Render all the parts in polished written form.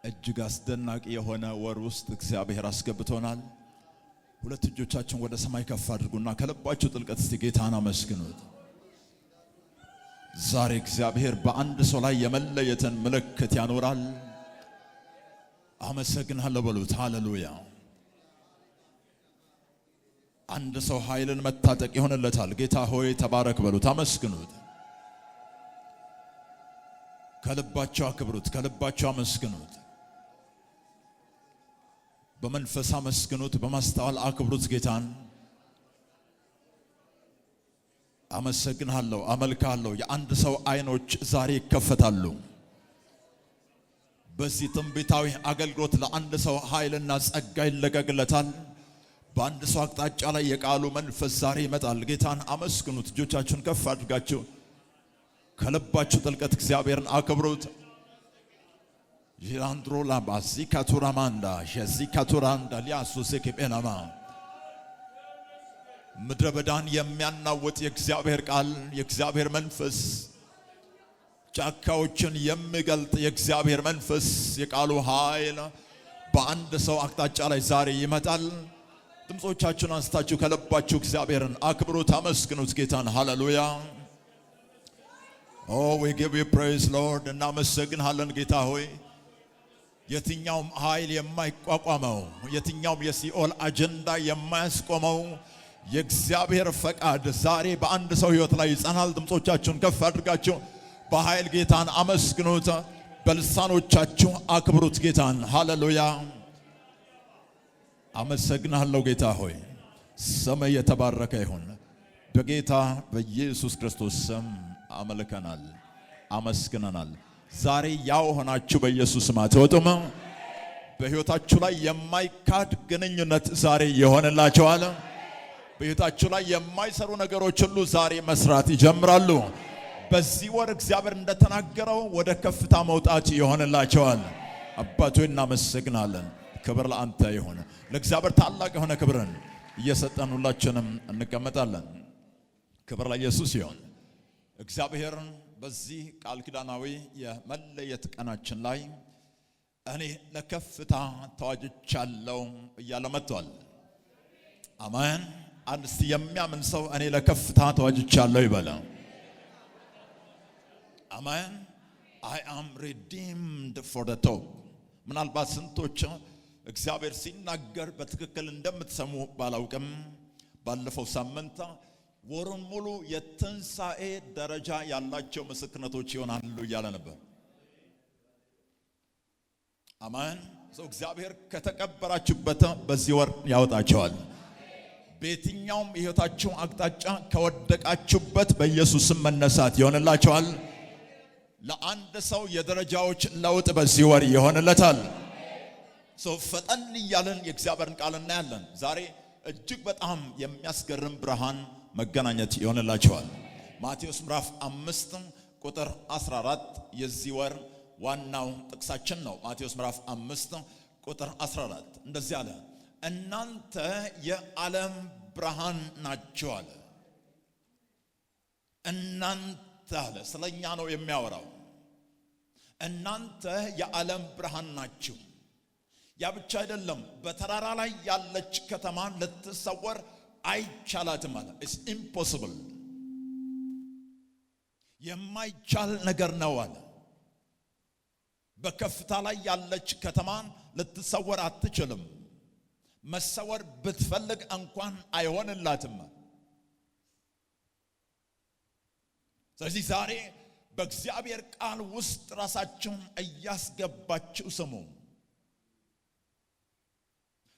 እጅግ አስደናቂ የሆነ ወር ውስጥ እግዚአብሔር አስገብቶናል። ሁለት እጆቻችሁን ወደ ሰማይ ከፍ አድርጉና ከልባችሁ ጥልቀት እስቲ ጌታን አመስግኑት። ዛሬ እግዚአብሔር በአንድ ሰው ላይ የመለየትን ምልክት ያኖራል። አመሰግናለሁ በሉት። ሃሌሉያ። አንድ ሰው ኃይልን መታጠቅ ይሆንለታል። ጌታ ሆይ ተባረክ በሉት። አመስግኑት። ከልባችሁ አክብሩት። ከልባችሁ አመስግኑት። በመንፈስ አመስግኑት። በማስተዋል አክብሩት ጌታን። አመሰግናለሁ፣ አመልካለሁ። የአንድ ሰው አይኖች ዛሬ ይከፈታሉ። በዚህ ትንቢታዊ አገልግሎት ለአንድ ሰው ኃይልና ጸጋ ይለቀቅለታል። በአንድ ሰው አቅጣጫ ላይ የቃሉ መንፈስ ዛሬ ይመጣል። ጌታን አመስግኑት። እጆቻችሁን ከፍ አድርጋችሁ ከልባችሁ ጥልቀት እግዚአብሔርን አክብሩት። ጂራንድሮላ ባዚካቱራማንዳ ሸዚካቱራንዳ ሊያሱሴኬጴናማ ምድረ በዳን የሚያናውጥ የእግዚአብሔር ቃል፣ የእግዚአብሔር መንፈስ፣ ጫካዎችን የሚገልጥ የእግዚአብሔር መንፈስ፣ የቃሉ ኃይል በአንድ ሰው አቅጣጫ ላይ ዛሬ ይመጣል። ድምጾቻችሁን አንስታችሁ ከልባችሁ እግዚአብሔርን አክብሩት፣ አመስግኑት ጌታን። ሃሌሉያ። Oh, we give you praise, Lord. እናመሰግንሃለን ጌታ ሆይ። የትኛውም ኃይል የማይቋቋመው፣ የትኛውም የሲኦል አጀንዳ የማያስቆመው የእግዚአብሔር ፈቃድ ዛሬ በአንድ ሰው ሕይወት ላይ ይጸናል። ድምጾቻችሁን ከፍ አድርጋችሁ በኃይል ጌታን አመስግኑት። በልሳኖቻችሁ አክብሩት ጌታን። ሃሌሉያ። አመሰግናለሁ ጌታ ሆይ። ስምህ የተባረከ ይሁን። በጌታ በኢየሱስ ክርስቶስ ስም አመልከናል፣ አመስግነናል። ዛሬ ያው ሆናችሁ በኢየሱስ ስም አትወጡም። በሕይወታችሁ ላይ የማይካድ ግንኙነት ዛሬ ይሆንላችኋል። በሕይወታችሁ ላይ የማይሰሩ ነገሮች ሁሉ ዛሬ መስራት ይጀምራሉ። በዚህ ወር እግዚአብሔር እንደተናገረው ወደ ከፍታ መውጣት ይሆንላችኋል። አባቶ እናመሰግናለን። ክብር ለአንተ ይሁን። ለእግዚአብሔር ታላቅ የሆነ ክብርን እየሰጠን ሁላችንም እንቀመጣለን። ክብር ለኢየሱስ ይሁን። እግዚአብሔርን በዚህ ቃል ኪዳናዊ የመለየት ቀናችን ላይ እኔ ለከፍታ ተዋጅቻለሁ እያለ መጥቷል። አሜን። አንድ እስቲ የሚያምን ሰው እኔ ለከፍታ ተዋጅቻለሁ ይበለ። አሜን። I am redeemed for the top። ምናልባት ስንቶች እግዚአብሔር ሲናገር በትክክል እንደምትሰሙ ባላውቅም ባለፈው ሳምንት ወሩን ሙሉ የትንሣኤ ደረጃ ያላቸው ምስክርነቶች ይሆናሉ እያለ ነበር። አሜን። እግዚአብሔር ከተቀበራችሁበት በዚህ ወር ያወጣቸዋል። በየትኛውም የሕይወታችሁ አቅጣጫ ከወደቃችሁበት በኢየሱስም መነሳት ይሆንላችኋል። ለአንድ ሰው የደረጃዎች ለውጥ በዚህ ወር ይሆንለታል። ፈጠን እያለን የእግዚአብሔርን ቃል እናያለን። ዛሬ እጅግ በጣም የሚያስገርም ብርሃን መገናኘት ይሆንላችኋል። ማቴዎስ ምዕራፍ 5 ቁጥር 14 የዚህ ወር ዋናው ጥቅሳችን ነው። ማቴዎስ ምዕራፍ 5 ቁጥር 14 እንደዚህ አለ፣ እናንተ የዓለም ብርሃን ናችሁ አለ። እናንተ አለ፣ ስለኛ ነው የሚያወራው። እናንተ የዓለም ብርሃን ናችሁ። ያ ብቻ አይደለም፣ በተራራ ላይ ያለች ከተማን ልትሰወር አይቻላትም አለ። ኢትስ ኢምፖሲብል፣ የማይቻል ነገር ነው አለ። በከፍታ ላይ ያለች ከተማን ልትሰወር አትችልም። መሰወር ብትፈልግ እንኳን አይሆንላትም። ስለዚህ ዛሬ በእግዚአብሔር ቃል ውስጥ ራሳችሁን እያስገባችሁ ስሙ።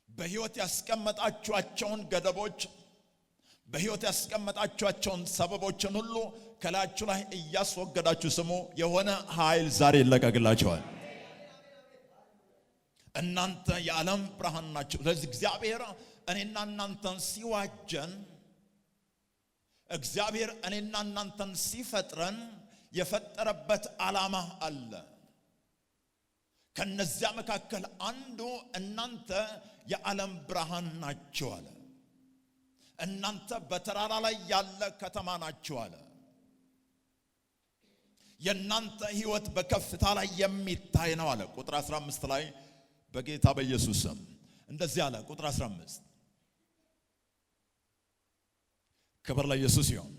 በሕይወት ያስቀመጣችኋቸውን ገደቦች፣ በሕይወት ያስቀመጣችኋቸውን ሰበቦችን ሁሉ ከላያችሁ ላይ እያስወገዳችሁ ስሙ። የሆነ ኃይል ዛሬ ይለቀቅላችኋል። እናንተ የዓለም ብርሃን ናችሁ። ስለዚህ እግዚአብሔር እኔና እናንተን ሲዋጀን፣ እግዚአብሔር እኔና እናንተን ሲፈጥረን የፈጠረበት ዓላማ አለ። ከነዚያ መካከል አንዱ እናንተ የዓለም ብርሃን ናችሁ አለ። እናንተ በተራራ ላይ ያለ ከተማ ናችሁ አለ። የናንተ ህይወት በከፍታ ላይ የሚታይ ነው አለ። ቁጥር 15 ላይ በጌታ በኢየሱስ ስም እንደዚህ አለ። ቁጥር 15 ክብር ለኢየሱስ ይሁን።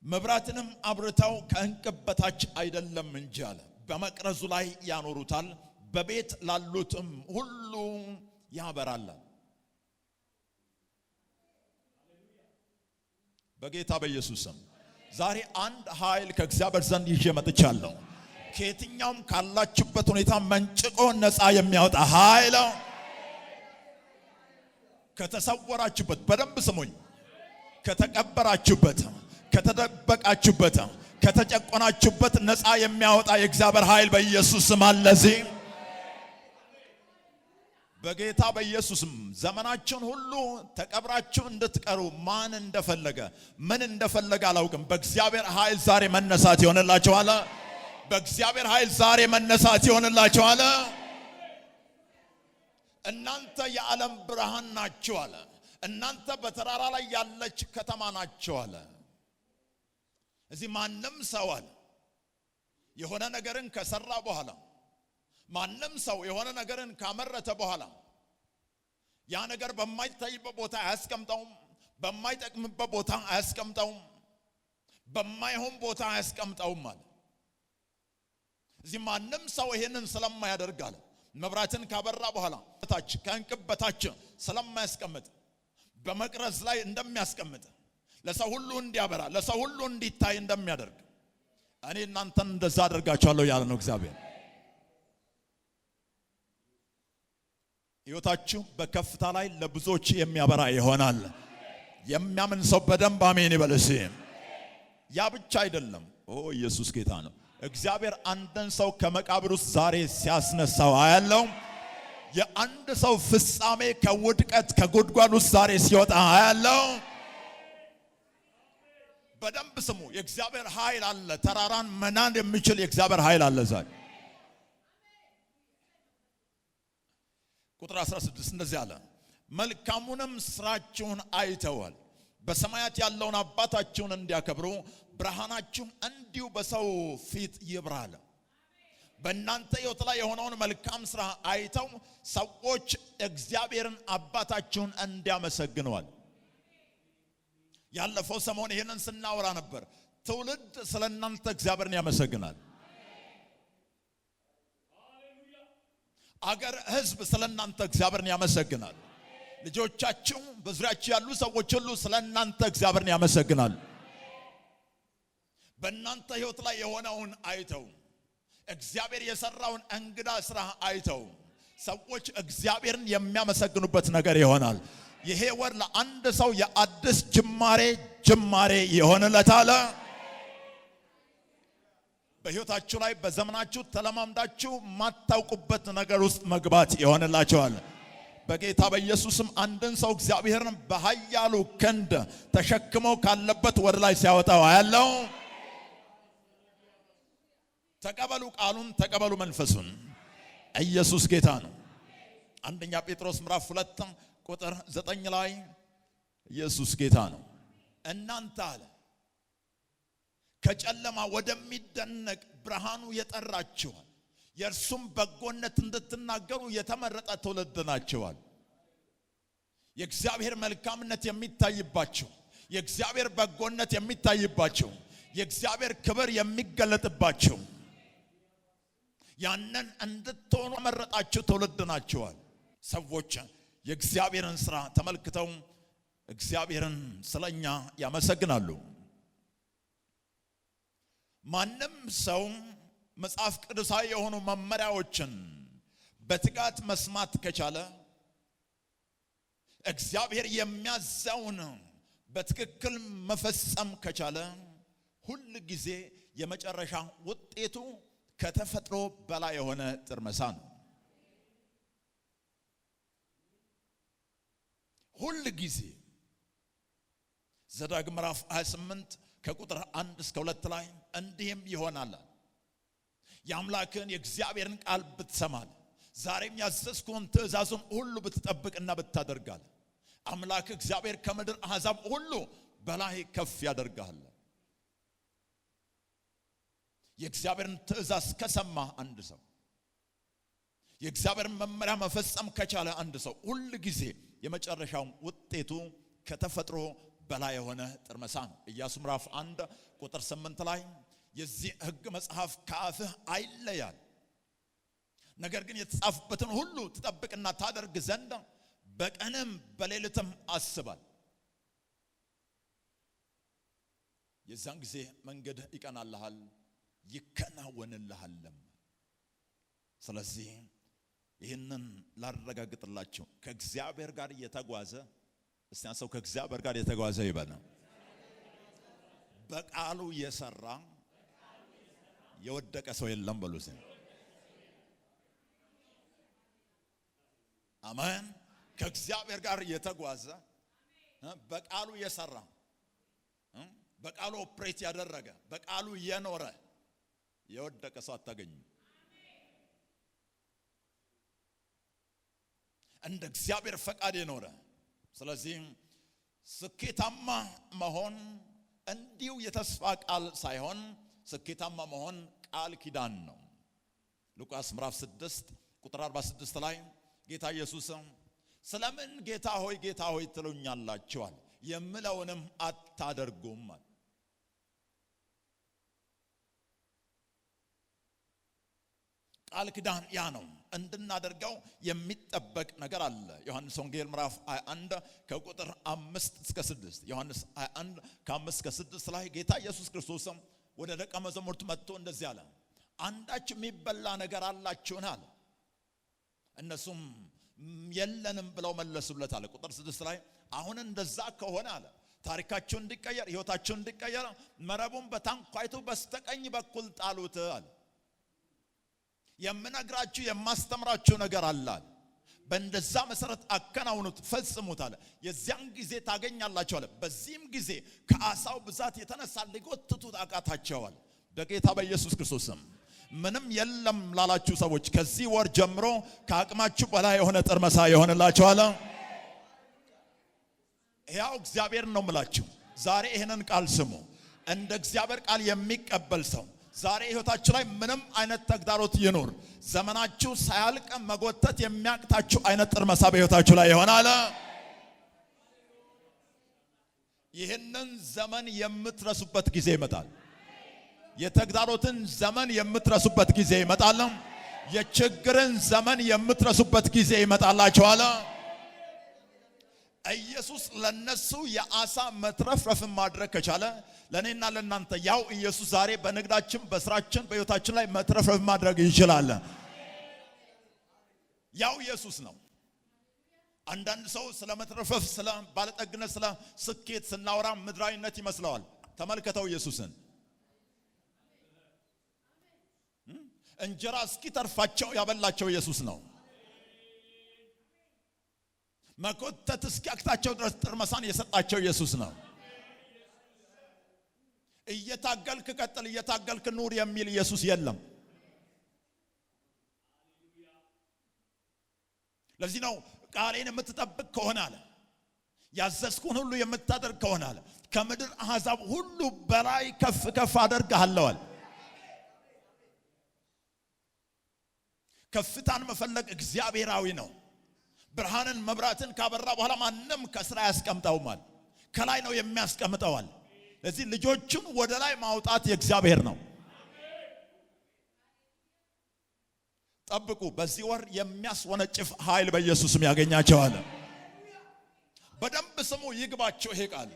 መብራትንም አብርተው ከእንቅብ በታች አይደለም እንጂ አለ በመቅረዙ ላይ ያኖሩታል፣ በቤት ላሉትም ሁሉ ያበራል። በጌታ በኢየሱስ ስም ዛሬ አንድ ኃይል ከእግዚአብሔር ዘንድ ይዤ መጥቻለሁ። ከየትኛውም ካላችሁበት ሁኔታ መንጭቆ ነፃ የሚያወጣ ኃይል፣ ከተሰወራችሁበት በደንብ ስሙኝ፣ ከተቀበራችሁበት፣ ከተደበቃችሁበት፣ ከተጨቆናችሁበት ነፃ የሚያወጣ የእግዚአብሔር ኃይል በኢየሱስ ስም አለ። እዚህ በጌታ በኢየሱስም ዘመናችሁን ሁሉ ተቀብራችሁ እንድትቀሩ ማን እንደፈለገ ምን እንደፈለገ አላውቅም። በእግዚአብሔር ኃይል ዛሬ መነሳት ይሆንላችኋል። በእግዚአብሔር ኃይል ዛሬ መነሳት ይሆንላችኋል። እናንተ የዓለም ብርሃን ናችሁ አለ። እናንተ በተራራ ላይ ያለች ከተማ ናችሁ አለ። እዚህ ማንም ሰው አለ የሆነ ነገርን ከሰራ በኋላ ማንም ሰው የሆነ ነገርን ካመረተ በኋላ ያ ነገር በማይታይበት ቦታ አያስቀምጠውም፣ በማይጠቅምበት ቦታ አያስቀምጠውም፣ በማይሆን ቦታ አያስቀምጠውም አለ። እዚህ ማንም ሰው ይሄንን ስለማያደርግ አለ መብራትን ካበራ በኋላ በታች ከእንቅብ በታች ስለማያስቀምጥ በመቅረዝ ላይ እንደሚያስቀምጥ ለሰው ሁሉ እንዲያበራ ለሰው ሁሉ እንዲታይ እንደሚያደርግ እኔ እናንተን እንደዛ አደርጋችኋለሁ ያለ ነው እግዚአብሔር። ሕይወታችሁ በከፍታ ላይ ለብዙዎች የሚያበራ ይሆናል። የሚያምን ሰው በደንብ አሜን ይበል። ያ ብቻ አይደለም። ኢየሱስ ጌታ ነው። እግዚአብሔር አንድን ሰው ከመቃብር ውስጥ ዛሬ ሲያስነሳው አያለው። የአንድ ሰው ፍጻሜ ከውድቀት ከጉድጓድ ውስጥ ዛሬ ሲወጣ አያለው። በደንብ ስሙ። የእግዚአብሔር ኃይል አለ። ተራራን መናን የሚችል የእግዚአብሔር ኃይል አለ ዛሬ። ቁጥር 16 እንደዚህ አለ፣ መልካሙንም ስራችሁን አይተዋል፣ በሰማያት ያለውን አባታችሁን እንዲያከብሩ ብርሃናችሁ እንዲሁ በሰው ፊት ይብራል። በእናንተ ሕይወት ላይ የሆነውን መልካም ስራ አይተው ሰዎች እግዚአብሔርን አባታችሁን እንዲያመሰግነዋል። ያለፈው ሰሞን ይሄንን ስናወራ ነበር። ትውልድ ስለናንተ እግዚአብሔርን ያመሰግናል። አገር ህዝብ ስለናንተ እግዚአብሔርን ያመሰግናል። ልጆቻችሁ በዙሪያችሁ ያሉ ሰዎች ሁሉ ስለናንተ እግዚአብሔርን ያመሰግናል። በእናንተ ሕይወት ላይ የሆነውን አይተው እግዚአብሔር የሰራውን እንግዳ ስራ አይተው ሰዎች እግዚአብሔርን የሚያመሰግኑበት ነገር ይሆናል። ይሄ ወር ለአንድ ሰው የአዲስ ጅማሬ ይሆንለታል። በሕይወታችሁ ላይ በዘመናችሁ ተለማምዳችሁ ማታውቁበት ነገር ውስጥ መግባት ይሆንላችኋል። በጌታ በኢየሱስም አንድን ሰው እግዚአብሔርን በኃያሉ ክንድ ተሸክሞ ካለበት ወደ ላይ ሲያወጣው አያለው። ተቀበሉ ቃሉን፣ ተቀበሉ መንፈሱን። ኢየሱስ ጌታ ነው። አንደኛ ጴጥሮስ ምዕራፍ 2 ቁጥር 9 ላይ ኢየሱስ ጌታ ነው። እናንተ አለ ከጨለማ ወደሚደነቅ ብርሃኑ የጠራችኋል፣ የእርሱም በጎነት እንድትናገሩ የተመረጠ ትውልድ ናችኋል። የእግዚአብሔር መልካምነት የሚታይባችሁ፣ የእግዚአብሔር በጎነት የሚታይባችሁ፣ የእግዚአብሔር ክብር የሚገለጥባችሁ ያንን እንድትሆኑ መረጣችሁ ትውልድ ናችኋል። ሰዎች የእግዚአብሔርን ሥራ ተመልክተው እግዚአብሔርን ስለኛ ያመሰግናሉ። ማንም ሰው መጽሐፍ ቅዱሳዊ የሆኑ መመሪያዎችን በትጋት መስማት ከቻለ እግዚአብሔር የሚያዘውን በትክክል መፈጸም ከቻለ ሁል ጊዜ የመጨረሻ ውጤቱ ከተፈጥሮ በላይ የሆነ ጥርመሳ ነው። ሁል ጊዜ ዘዳግም ምዕራፍ 28 ከቁጥር 1 እስከ 2 ላይ እንዲህም ይሆናል የአምላክን የእግዚአብሔርን ቃል ብትሰማል ዛሬም ያዘዝኩህን ትእዛዙን ሁሉ ብትጠብቅና ብታደርጋል አምላክ እግዚአብሔር ከምድር አሕዛብ ሁሉ በላይ ከፍ ያደርጋል። የእግዚአብሔርን ትእዛዝ ከሰማ አንድ ሰው የእግዚአብሔርን መመሪያ መፈጸም ከቻለ አንድ ሰው ሁሉ ጊዜ የመጨረሻው ውጤቱ ከተፈጥሮ በላይ የሆነ ጥርመሳ ነው። ኢያሱ ምዕራፍ 1 ቁጥር 8 ላይ የዚህ ሕግ መጽሐፍ ከአፍህ አይለያል፣ ነገር ግን የተጻፈበትን ሁሉ ትጠብቅና ታደርግ ዘንድ በቀንም በሌሊትም አስባል። የዛን ጊዜ መንገድ ይቀናልሃል ይከናወንልሃልም። ስለዚህ ይህንን ላረጋግጥላችሁ ከእግዚአብሔር ጋር የተጓዘ እስቲ አንሰው ከእግዚአብሔር ጋር የተጓዘ ይበል። በቃሉ የሰራ የወደቀ ሰው የለም በሉ። አሜን። ከእግዚአብሔር ጋር የተጓዘ በቃሉ የሰራ በቃሉ ኦፕሬት ያደረገ በቃሉ የኖረ የወደቀ ሰው አታገኙ። እንደ እግዚአብሔር ፈቃድ የኖረ። ስለዚህ ስኬታማ መሆን እንዲሁ የተስፋ ቃል ሳይሆን ስኬታማ መሆን ቃል ኪዳን ነው። ሉቃስ ምዕራፍ 6 ቁጥር 46 ላይ ጌታ ኢየሱስ ስለምን ጌታ ሆይ ትሉኛላችሁ የምለውንም አታደርጉም። ቃል ኪዳን ያ ነው። እንድናደርገው የሚጠበቅ ነገር አለ። ዮሐንስ ወንጌል ምዕራፍ 21 ከቁጥር 5 እስከ 6 ዮሐንስ 21 ከ5 እስከ 6 ላይ ጌታ ኢየሱስ ክርስቶስ ወደ ደቀ መዛሙርቱ መጥቶ እንደዚህ አለ፣ አንዳች የሚበላ ነገር አላችሁን አለ። እነሱም የለንም ብለው መለሱለት አለ። ቁጥር 6 ላይ አሁን እንደዛ ከሆነ አለ ታሪካችሁ እንዲቀየር ሕይወታችሁ እንዲቀየር መረቡን በታንኳይቱ በስተቀኝ በኩል ጣሉት አለ። የምነግራችሁ የማስተምራችሁ ነገር አለ። በእንደዛ መሰረት አከናውኑት ፈጽሙት አለ። የዚያን ጊዜ ታገኛላችሁ አለ። በዚህም ጊዜ ከአሳው ብዛት የተነሳ ሊጎትቱት አቃታቸዋል። በጌታ በኢየሱስ ክርስቶስም ምንም የለም ላላችሁ ሰዎች ከዚህ ወር ጀምሮ ከአቅማችሁ በላይ የሆነ ጥርመሳ ይሆንላችኋል። ያው እግዚአብሔር ነው የምላችሁ። ዛሬ ይሄንን ቃል ስሙ። እንደ እግዚአብሔር ቃል የሚቀበል ሰው ዛሬ ሕይወታችሁ ላይ ምንም አይነት ተግዳሮት ይኖር ዘመናችሁ ሳያልቅ መጎተት የሚያቅታችሁ አይነት ጥርመሳ በሕይወታችሁ ላይ ይሆናል። ይህንን ዘመን የምትረሱበት ጊዜ ይመጣል። የተግዳሮትን ዘመን የምትረሱበት ጊዜ ይመጣል። የችግርን ዘመን የምትረሱበት ጊዜ ይመጣላችኋል። ኢየሱስ ለነሱ የአሳ መትረፍረፍን ማድረግ ከቻለ ለኔና ለናንተ ያው ኢየሱስ ዛሬ በንግዳችን በስራችን በሕይወታችን ላይ መትረፍረፍ ማድረግ ይችላል። ያው ኢየሱስ ነው። አንዳንድ ሰው ስለ መትረፍረፍ ስለ ባለጠግነት ስለ ስኬት ስናወራ ምድራዊነት ይመስለዋል። ተመልከተው ኢየሱስን። እንጀራ እስኪተርፋቸው ያበላቸው ኢየሱስ ነው። መኮተት እስኪያቅታቸው ድረስ ጥርመሳን የሰጣቸው ኢየሱስ ነው። እየታገልክ ቀጥል እየታገልክ ኑር የሚል ኢየሱስ የለም። ለዚህ ነው ቃሌን የምትጠብቅ ከሆነ አለ ያዘዝኩን ሁሉ የምታደርግ ከሆነ አለ ከምድር አሕዛብ ሁሉ በላይ ከፍ ከፍ አደርግሃለሁ አለ። ከፍታን መፈለግ እግዚአብሔራዊ ነው። ብርሃንን መብራትን ካበራ በኋላ ማንም ከስራ ያስቀምጣውማል፣ ከላይ ነው የሚያስቀምጠዋል። ለዚህ ልጆቹን ወደ ላይ ማውጣት የእግዚአብሔር ነው። ጠብቁ። በዚህ ወር የሚያስወነጭፍ ኃይል በኢየሱስም ያገኛቸዋል። በደንብ ስሙ፣ ይግባቸው ይሄ ቃል።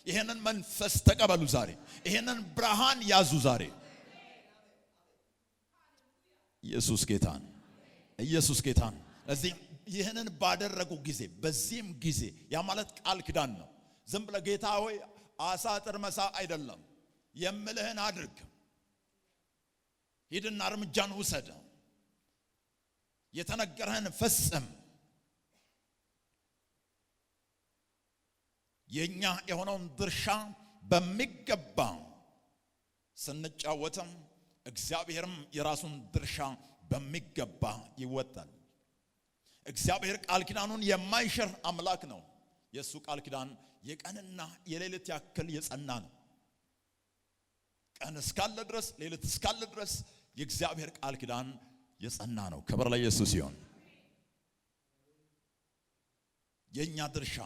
ይሄንን መንፈስ ተቀበሉ ዛሬ። ይሄንን ብርሃን ያዙ ዛሬ። ኢየሱስ ጌታን ኢየሱስ ጌታን። ለዚህ ይህንን ባደረጉ ጊዜ በዚህም ጊዜ ያ ማለት ቃል ኪዳን ነው። ዝም ብለህ ጌታ ሆይ አሳ ጥርመሳ አይደለም፣ የምልህን አድርግ፣ ሂድና እርምጃን ውሰድ፣ የተነገረህን ፈጽም። የኛ የሆነውን ድርሻ በሚገባ ስንጫወትም እግዚአብሔርም የራሱን ድርሻ በሚገባ ይወጣል። እግዚአብሔር ቃል ኪዳኑን የማይሽር አምላክ ነው። የሱ ቃል ኪዳን የቀንና የሌሊት ያክል የጸና ነው። ቀን እስካለ ድረስ ሌሊት እስካለ ድረስ የእግዚአብሔር ቃል ኪዳን የጸና ነው። ክብር ለኢየሱስ ይሁን። የኛ ድርሻ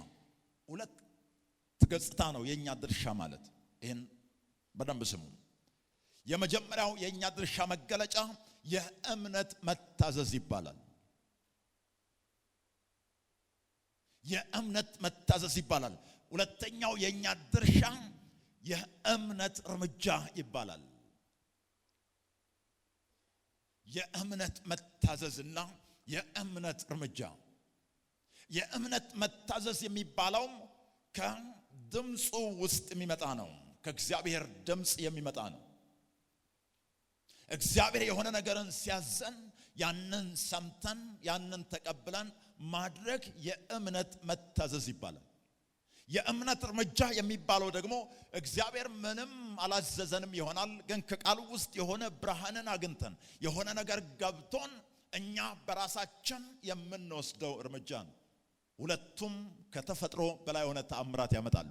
ሁለት ገጽታ ነው። የኛ ድርሻ ማለት ይሄን በደንብ ስሙ። የመጀመሪያው የኛ ድርሻ መገለጫ የእምነት መታዘዝ ይባላል። የእምነት መታዘዝ ይባላል። ሁለተኛው የኛ ድርሻ የእምነት እርምጃ ይባላል። የእምነት መታዘዝና የእምነት እርምጃ። የእምነት መታዘዝ የሚባለው ከድምፁ ውስጥ የሚመጣ ነው። ከእግዚአብሔር ድምፅ የሚመጣ ነው። እግዚአብሔር የሆነ ነገርን ሲያዘን ያንን ሰምተን ያንን ተቀብለን ማድረግ የእምነት መታዘዝ ይባላል። የእምነት እርምጃ የሚባለው ደግሞ እግዚአብሔር ምንም አላዘዘንም ይሆናል፣ ግን ከቃሉ ውስጥ የሆነ ብርሃንን አግኝተን የሆነ ነገር ገብቶን እኛ በራሳችን የምንወስደው እርምጃ ነው። ሁለቱም ከተፈጥሮ በላይ የሆነ ተአምራት ያመጣሉ።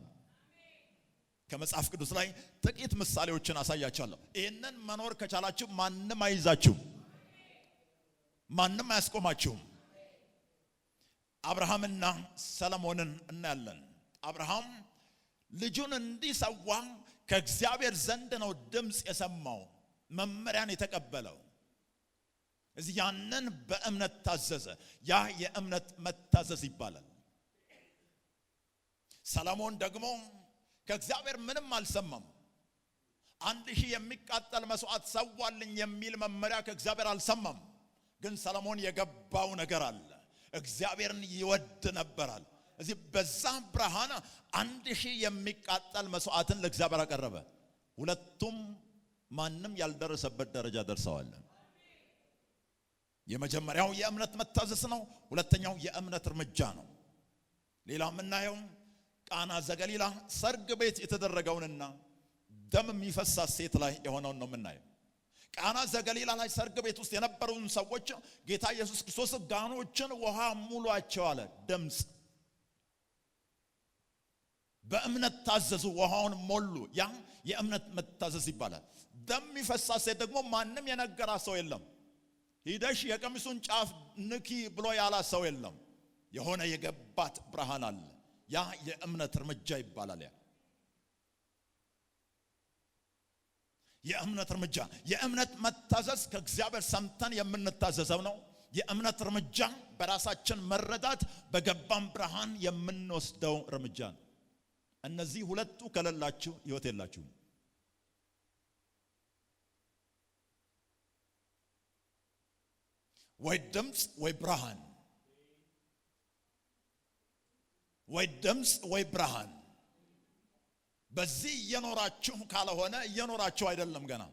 ከመጽሐፍ ቅዱስ ላይ ጥቂት ምሳሌዎችን አሳያችኋለሁ። ይህንን መኖር ከቻላችሁ ማንም አይዛችሁም፣ ማንም አያስቆማችሁም። አብርሃምና ሰለሞንን እናያለን። አብርሃም ልጁን እንዲሰዋ ከእግዚአብሔር ዘንድ ነው ድምፅ የሰማው፣ መመሪያን የተቀበለው። እዚህ ያንን በእምነት ታዘዘ። ያ የእምነት መታዘዝ ይባላል። ሰለሞን ደግሞ ከእግዚአብሔር ምንም አልሰማም። 1000 የሚቃጠል መስዋዕት ሰዋልኝ የሚል መመሪያ ከእግዚአብሔር አልሰማም። ግን ሰለሞን የገባው ነገር አለ። እግዚአብሔርን ይወድ ነበራል። እዚህ በዛ ብርሃን 1000 የሚቃጠል መስዋዕትን ለእግዚአብሔር አቀረበ። ሁለቱም ማንም ያልደረሰበት ደረጃ ደርሰዋል። የመጀመሪያው የእምነት መታዘዝ ነው። ሁለተኛው የእምነት እርምጃ ነው። ሌላ የምናየው ቃና ዘገሊላ ሰርግ ቤት የተደረገውንና ደም የሚፈሳት ሴት ላይ የሆነውን ነው የምናየው። ቃና ዘገሊላ ላይ ሰርግ ቤት ውስጥ የነበሩን ሰዎች ጌታ ኢየሱስ ክርስቶስ ጋኖችን ውሃ ሙሏቸው አለ። ድምፅ በእምነት ታዘዙ፣ ውሃውን ሞሉ። ያ የእምነት መታዘዝ ይባላል። ደም የሚፈሳት ሴት ደግሞ ማንም የነገራ ሰው የለም። ሂደሽ የቀሚሱን ጫፍ ንኪ ብሎ ያላ ሰው የለም። የሆነ የገባት ብርሃን አለ። ያ የእምነት እርምጃ ይባላል። ያ የእምነት እርምጃ። የእምነት መታዘዝ ከእግዚአብሔር ሰምተን የምንታዘዘው ነው። የእምነት እርምጃ በራሳችን መረዳት በገባን ብርሃን የምንወስደው እርምጃ ነው። እነዚህ ሁለቱ ከሌላችሁ ሕይወት የላችሁም። ወይ ድምፅ ወይ ብርሃን፣ ወይ ድምፅ ወይ ብርሃን። በዚህ እየኖራችሁ ካልሆነ እየኖራችሁ አይደለም ገና።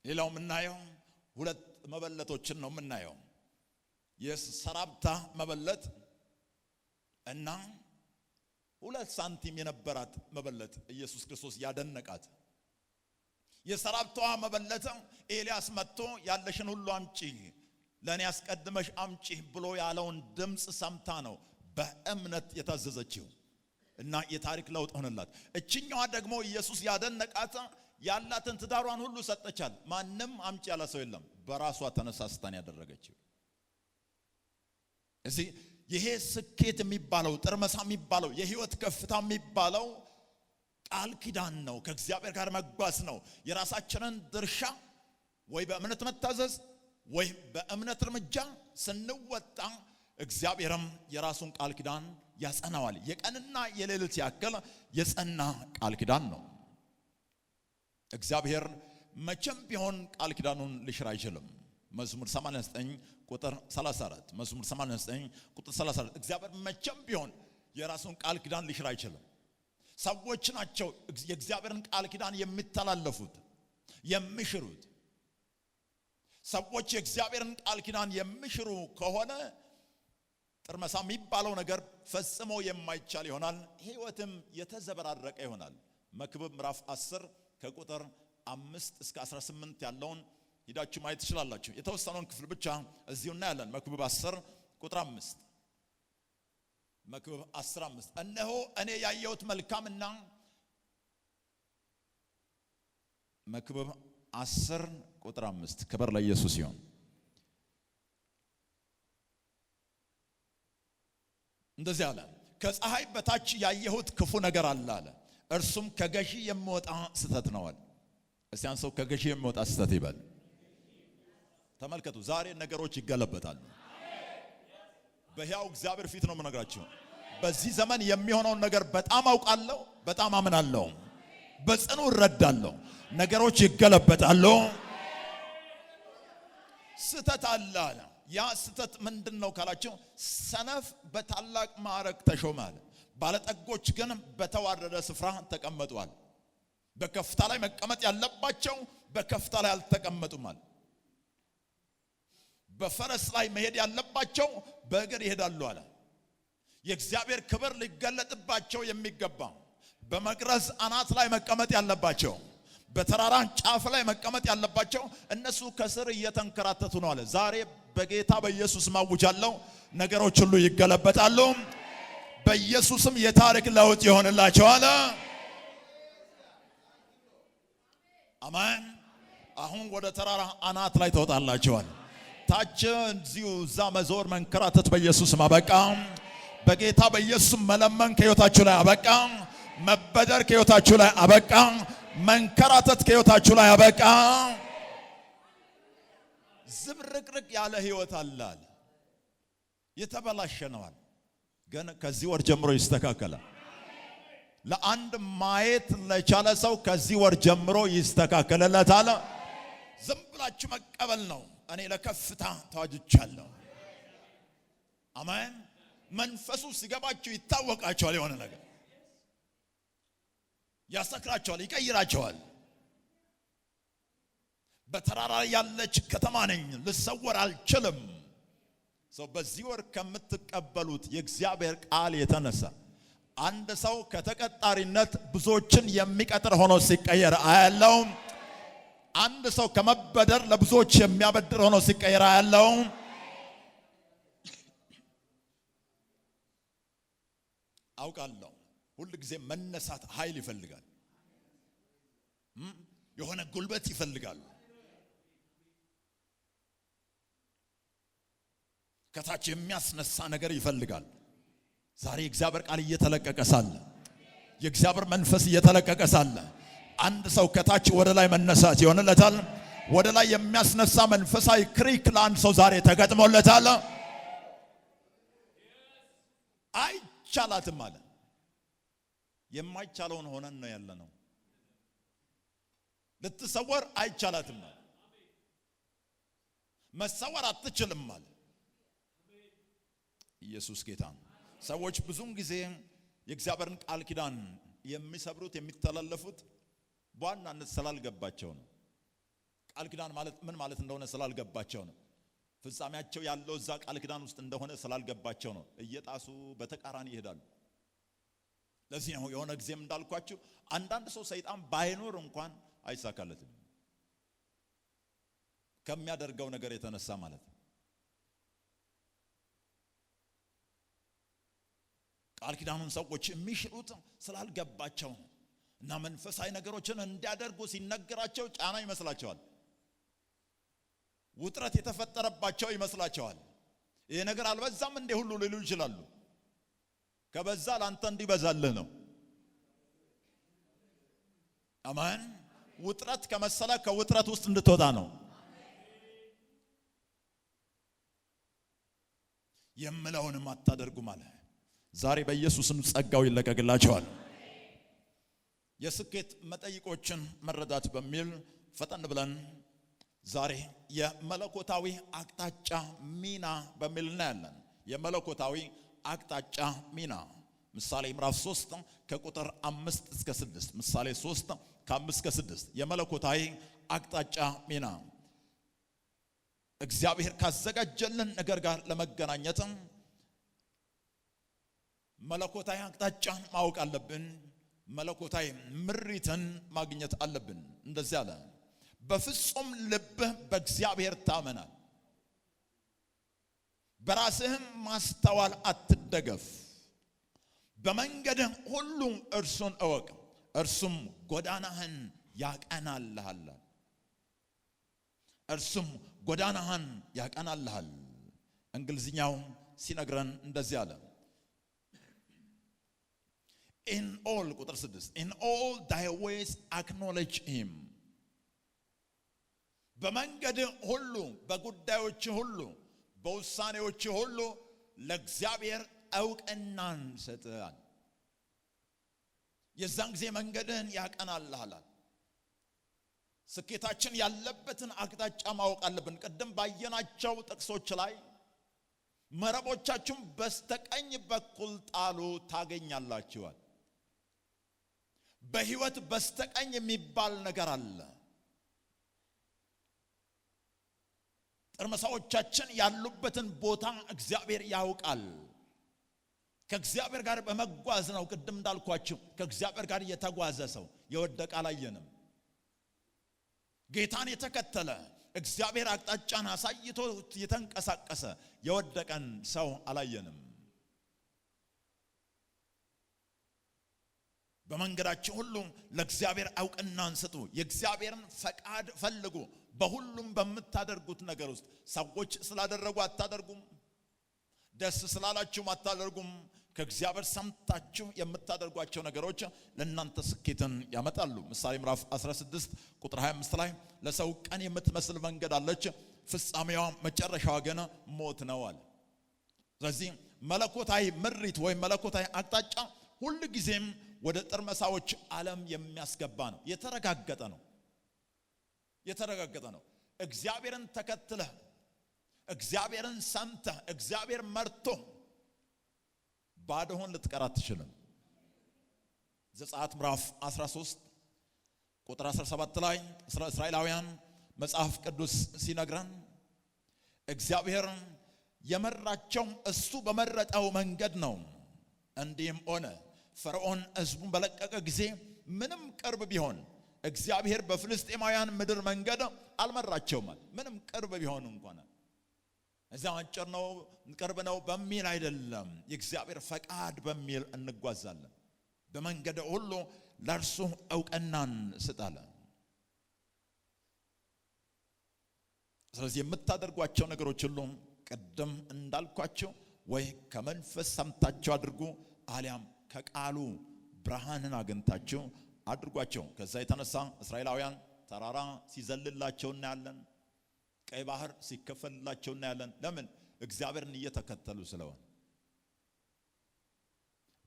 ሌላው የምናየው ሁለት መበለቶችን ነው የምናየው። የሰራፕታ መበለት እና 2 ሳንቲም የነበራት መበለት ኢየሱስ ክርስቶስ ያደነቃት። የሰራፕታዋ መበለት ኤልያስ መጥቶ ያለሽን ሁሉ አምጪ፣ ለኔ ያስቀድመሽ አምጪ ብሎ ያለውን ድምፅ ሰምታ ነው በእምነት የታዘዘችው እና የታሪክ ለውጥ ሆነላት። እችኛዋ ደግሞ ኢየሱስ ያደነቃት ያላትን ትዳሯን ሁሉ ሰጠቻል። ማንም አምጪ ያለ ሰው የለም። በራሷ ተነሳስታን ያደረገችው። እዚህ ይሄ ስኬት የሚባለው ጥርመሳ የሚባለው የህይወት ከፍታ የሚባለው ቃል ኪዳን ነው። ከእግዚአብሔር ጋር መጓዝ ነው። የራሳችንን ድርሻ ወይ በእምነት መታዘዝ ወይ በእምነት እርምጃ ስንወጣ እግዚአብሔርም የራሱን ቃል ኪዳን ያጸናዋል። የቀንና የሌሊት ያክል የጸና ቃል ኪዳን ነው። እግዚአብሔር መቼም ቢሆን ቃል ኪዳኑን ሊሽር አይችልም። መዝሙር 89 ቁጥር 34 መዝሙር 89 ቁጥር 34 እግዚአብሔር መቼም ቢሆን የራሱን ቃል ኪዳን ሊሽር አይችልም። ሰዎች ናቸው የእግዚአብሔርን ቃል ኪዳን የሚተላለፉት የሚሽሩት። ሰዎች የእግዚአብሔርን ቃል ኪዳን የሚሽሩ ከሆነ ጥርመሳ የሚባለው ነገር ፈጽሞ የማይቻል ይሆናል። ህይወትም የተዘበራረቀ ይሆናል። መክብብ ምዕራፍ 10 ከቁጥር 5 እስከ 18 ያለውን ሂዳችሁ ማየት ትችላላችሁ። የተወሰነውን ክፍል ብቻ እዚሁ እናያለን። መክብብ 10 ቁጥር 5 መክብብ 15 እነሆ እኔ ያየሁት መልካምና መክብብ 10 ቁጥር 5 ክብር ለኢየሱስ ይሁን። እንደዚህ አለ ከፀሐይ በታች ያየሁት ክፉ ነገር አለ እርሱም ከገዢ የሚወጣ ስተት ነው አለ። እስቲ አንድ ሰው ከገዢ የሚወጣ ስተት ይበል። ተመልከቱ ዛሬ ነገሮች ይገለበጣሉ። በሕያው እግዚአብሔር ፊት ነው የምነግራችሁ። በዚህ ዘመን የሚሆነውን ነገር በጣም አውቃለሁ፣ በጣም አምናለሁ፣ በጽኑ እረዳለሁ። ነገሮች ይገለበጣሉ። ስተት አለ። ያ ስተት ምንድነው ካላችሁ ሰነፍ በታላቅ ማዕረግ ተሾመ፣ ባለጠጎች ግን በተዋረደ ስፍራ ተቀመጡአል። በከፍታ ላይ መቀመጥ ያለባቸው በከፍታ ላይ አልተቀመጡም አለ። በፈረስ ላይ መሄድ ያለባቸው በእግር ይሄዳሉ አለ። የእግዚአብሔር ክብር ሊገለጥባቸው የሚገባ በመቅረዝ አናት ላይ መቀመጥ ያለባቸው በተራራ ጫፍ ላይ መቀመጥ ያለባቸው እነሱ ከስር እየተንከራተቱ ነው አለ። ዛሬ በጌታ በኢየሱስ ማውጃለሁ ነገሮች ሁሉ ይገለበጣሉ። በኢየሱስም የታሪክ ለውጥ ይሆንላቸዋል። አሜን። አሁን ወደ ተራራ አናት ላይ ተወጣላቸዋል። ታች እዚሁ እዛ መዞር መንከራተት በኢየሱስ አበቃ። በጌታ በኢየሱስ መለመን ከሕይወታችሁ ላይ አበቃ። መበደር ከሕይወታችሁ ላይ አበቃ። መንከራተት ከሕይወታችሁ ላይ አበቃ። ዝብርቅርቅ ያለ ሕይወት አለ የተበላሸ ነው አለ። ግን ከዚህ ወር ጀምሮ ይስተካከላል። ለአንድ ማየት ለቻለ ሰው ከዚህ ወር ጀምሮ ይስተካከለለታል። ዝም ብላችሁ መቀበል ነው። እኔ ለከፍታ ተዋጅቻለሁ። አሜን። መንፈሱ ሲገባችሁ ይታወቃቸዋል። የሆነ ነገር ያሰክራቸዋል፣ ይቀይራቸዋል። በተራራ ያለች ከተማ ነኝ፣ ልሰወር አልችልም። ሰው በዚህ ወር ከምትቀበሉት የእግዚአብሔር ቃል የተነሳ አንድ ሰው ከተቀጣሪነት ብዙዎችን የሚቀጥር ሆኖ ሲቀየር አያለው። አንድ ሰው ከመበደር ለብዙዎች የሚያበድር ሆኖ ሲቀየር አያለው። አውቃለሁ ሁሉ ጊዜ መነሳት ኃይል ይፈልጋል። የሆነ ጉልበት ይፈልጋል። ከታች የሚያስነሳ ነገር ይፈልጋል። ዛሬ እግዚአብሔር ቃል እየተለቀቀ ሳለ የእግዚአብሔር መንፈስ እየተለቀቀ ሳለ አንድ ሰው ከታች ወደ ላይ መነሳት ይሆንለታል። ወደ ላይ የሚያስነሳ መንፈሳዊ ክሪክ ለአንድ ሰው ዛሬ ተገጥሞለታል። አይቻላትም አለ። የማይቻለውን ሆነን ነው ያለነው። ልትሰወር አይቻላትም አለ። መሰወር አትችልም አለ። ኢየሱስ ጌታ ነው። ሰዎች ብዙውን ጊዜ የእግዚአብሔርን ቃል ኪዳን የሚሰብሩት የሚተላለፉት በዋናነት ስላልገባቸው ነው። ቃል ኪዳን ማለት ምን ማለት እንደሆነ ስላልገባቸው ነው። ፍጻሜያቸው ያለው እዛ ቃል ኪዳን ውስጥ እንደሆነ ስላልገባቸው ነው። እየጣሱ በተቃራኒ ይሄዳሉ። ለዚህ ነው የሆነ ጊዜም እንዳልኳችሁ አንዳንድ ሰው ሰይጣን ባይኖር እንኳን አይሳካለትም ከሚያደርገው ነገር የተነሳ ማለት ነው። ቃል ኪዳኑን ሰዎች የሚሽሩት ስላልገባቸው ነው። እና መንፈሳዊ ነገሮችን እንዲያደርጉ ሲነገራቸው ጫና ይመስላቸዋል። ውጥረት የተፈጠረባቸው ይመስላቸዋል። ይሄ ነገር አልበዛም እንደ ሁሉ ሊሉ ይችላሉ። ከበዛ ላንተ እንዲበዛልህ ነው። አሜን። ውጥረት ከመሰለ ከውጥረት ውስጥ እንድትወጣ ነው። የምለውንም አታደርጉ ማለት ዛሬ በኢየሱስም ጸጋው ይለቀቅላቸዋል። የስኬት መጠይቆችን መረዳት በሚል ፈጠን ብለን ዛሬ የመለኮታዊ አቅጣጫ ሚና በሚል እናያለን። የመለኮታዊ አቅጣጫ ሚና ምሳሌ ምዕራፍ 3 ከቁጥር 5 እስከ 6 ምሳሌ 3 ከ5 እስከ 6 የመለኮታዊ አቅጣጫ ሚና እግዚአብሔር ካዘጋጀልን ነገር ጋር ለመገናኘት መለኮታዊ አቅጣጫን ማወቅ አለብን። መለኮታዊ ምሪትን ማግኘት አለብን። እንደዚህ አለ፣ በፍጹም ልብህ በእግዚአብሔር ታመናል፣ በራስህም ማስተዋል አትደገፍ። በመንገድህ ሁሉ እርሱን እወቅ እርሱም ጎዳናህን ያቀናልሃል እርሱም ጎዳናህን ያቀናልሃል እንግሊዝኛው ሲነግረን እንደዚህ አለ in all ቁጥር 6 in all thy ways acknowledge him በመንገድህ ሁሉ በጉዳዮች ሁሉ በውሳኔዎች ሁሉ ለእግዚአብሔር እውቅናን ስጥ የዛን ጊዜ መንገድህን ያቀናልሃል ስኬታችን ያለበትን አቅጣጫ ማወቅ አለብን ቀደም ባየናቸው ጥቅሶች ላይ መረቦቻችሁን በስተቀኝ በኩል ጣሉ ታገኛላችሁ በህይወት በስተቀኝ የሚባል ነገር አለ ጥርመሳዎቻችን ያሉበትን ቦታ እግዚአብሔር ያውቃል ከእግዚአብሔር ጋር በመጓዝ ነው ቅድም እንዳልኳችሁ ከእግዚአብሔር ጋር የተጓዘ ሰው የወደቀ አላየንም ጌታን የተከተለ እግዚአብሔር አቅጣጫን አሳይቶ የተንቀሳቀሰ የወደቀን ሰው አላየንም በመንገዳችሁ ሁሉ ለእግዚአብሔር እውቅናን ስጡ የእግዚአብሔርን ፈቃድ ፈልጉ በሁሉም በመታደርጉት ነገር ውስጥ ሰዎች ስላደረጉ አታደርጉም ደስ ስላላችሁ አታደርጉም ከእግዚአብሔር ሰምታችሁ የምታደርጓቸው ነገሮች ለእናንተ ስኬትን ያመጣሉ ምሳሌ ምዕራፍ 16 ቁጥር 25 ላይ ለሰው ቀን የምትመስል መንገድ አለች ፍጻሜዋ መጨረሻዋ ግን ሞት ነው አለ ስለዚህ መለኮታዊ ምሪት ወይ መለኮታዊ አቅጣጫ ሁሉ ጊዜም ወደ ጥርመሳዎች ዓለም የሚያስገባ ነው የተረጋገጠ ነው እግዚአብሔርን ተከትለህ እግዚአብሔርን ሰምተህ እግዚአብሔር መርቶ ባዶህን ልትቀር አትችልም ዘጸአት ምዕራፍ 13 ቁጥር 17 ላይ እስራኤላውያን መጽሐፍ ቅዱስ ሲነግረን እግዚአብሔር የመራቸው እሱ በመረጠው መንገድ ነው እንዲህም ሆነ ፈርዖን ሕዝቡን በለቀቀ ጊዜ ምንም ቅርብ ቢሆን እግዚአብሔር በፍልስጤማውያን ምድር መንገድ አልመራቸውም ምንም ቅርብ ቢሆን እንኳን እዛው አጭር ነው ቅርብ ነው በሚል አይደለም የእግዚአብሔር ፈቃድ በሚል እንጓዛለን በመንገድ ሁሉ ለእርሱ እውቅናን ስጣለ ስለዚህ የምታደርጓቸው ነገሮች ሁሉ ቀደም እንዳልኳቸው ወይ ከመንፈስ ሰምታችሁ አድርጉ አሊያም ከቃሉ ብርሃንን አግኝታችሁ አድርጓቸው ከዛ የተነሳ እስራኤላውያን ተራራ ሲዘልላቸው እናያለን ቀይ ባህር ሲከፈልላቸው እናያለን ለምን እግዚአብሔርን እየተከተሉ ስለሆነ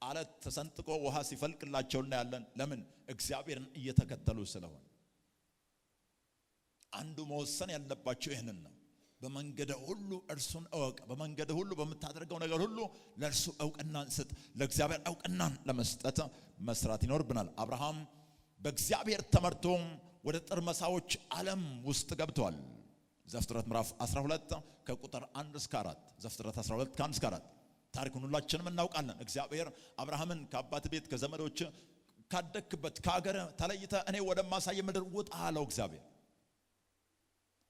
አለት ተሰንጥቆ ውሃ ሲፈልቅላቸው እናያለን ለምን እግዚአብሔርን እየተከተሉ ስለሆነ አንዱ መወሰን ያለባቸው ይሄንን ነው በመንገድ ሁሉ እርሱን እወቅ በመንገድ ሁሉ በመታደርገው ነገር ሁሉ ለእርሱ እውቅናን ስጥ ለእግዚአብሔር እውቅናን ለመስጠት መስራት ይኖርብናል አብርሃም በእግዚአብሔር ተመርቶ ወደ ጥርመሳዎች ዓለም ውስጥ ገብቷል ዘፍጥረት ምዕራፍ 12 ከቁጥር 1 እስከ 4 ዘፍጥረት 12 ከ1 እስከ 4 ታሪኩን ሁላችንም እናውቃለን እግዚአብሔር አብርሃምን ከአባት ቤት ከዘመዶች ካደክበት ከሀገር ተለይተ እኔ ወደማሳይ ምድር ውጣ አለው እግዚአብሔር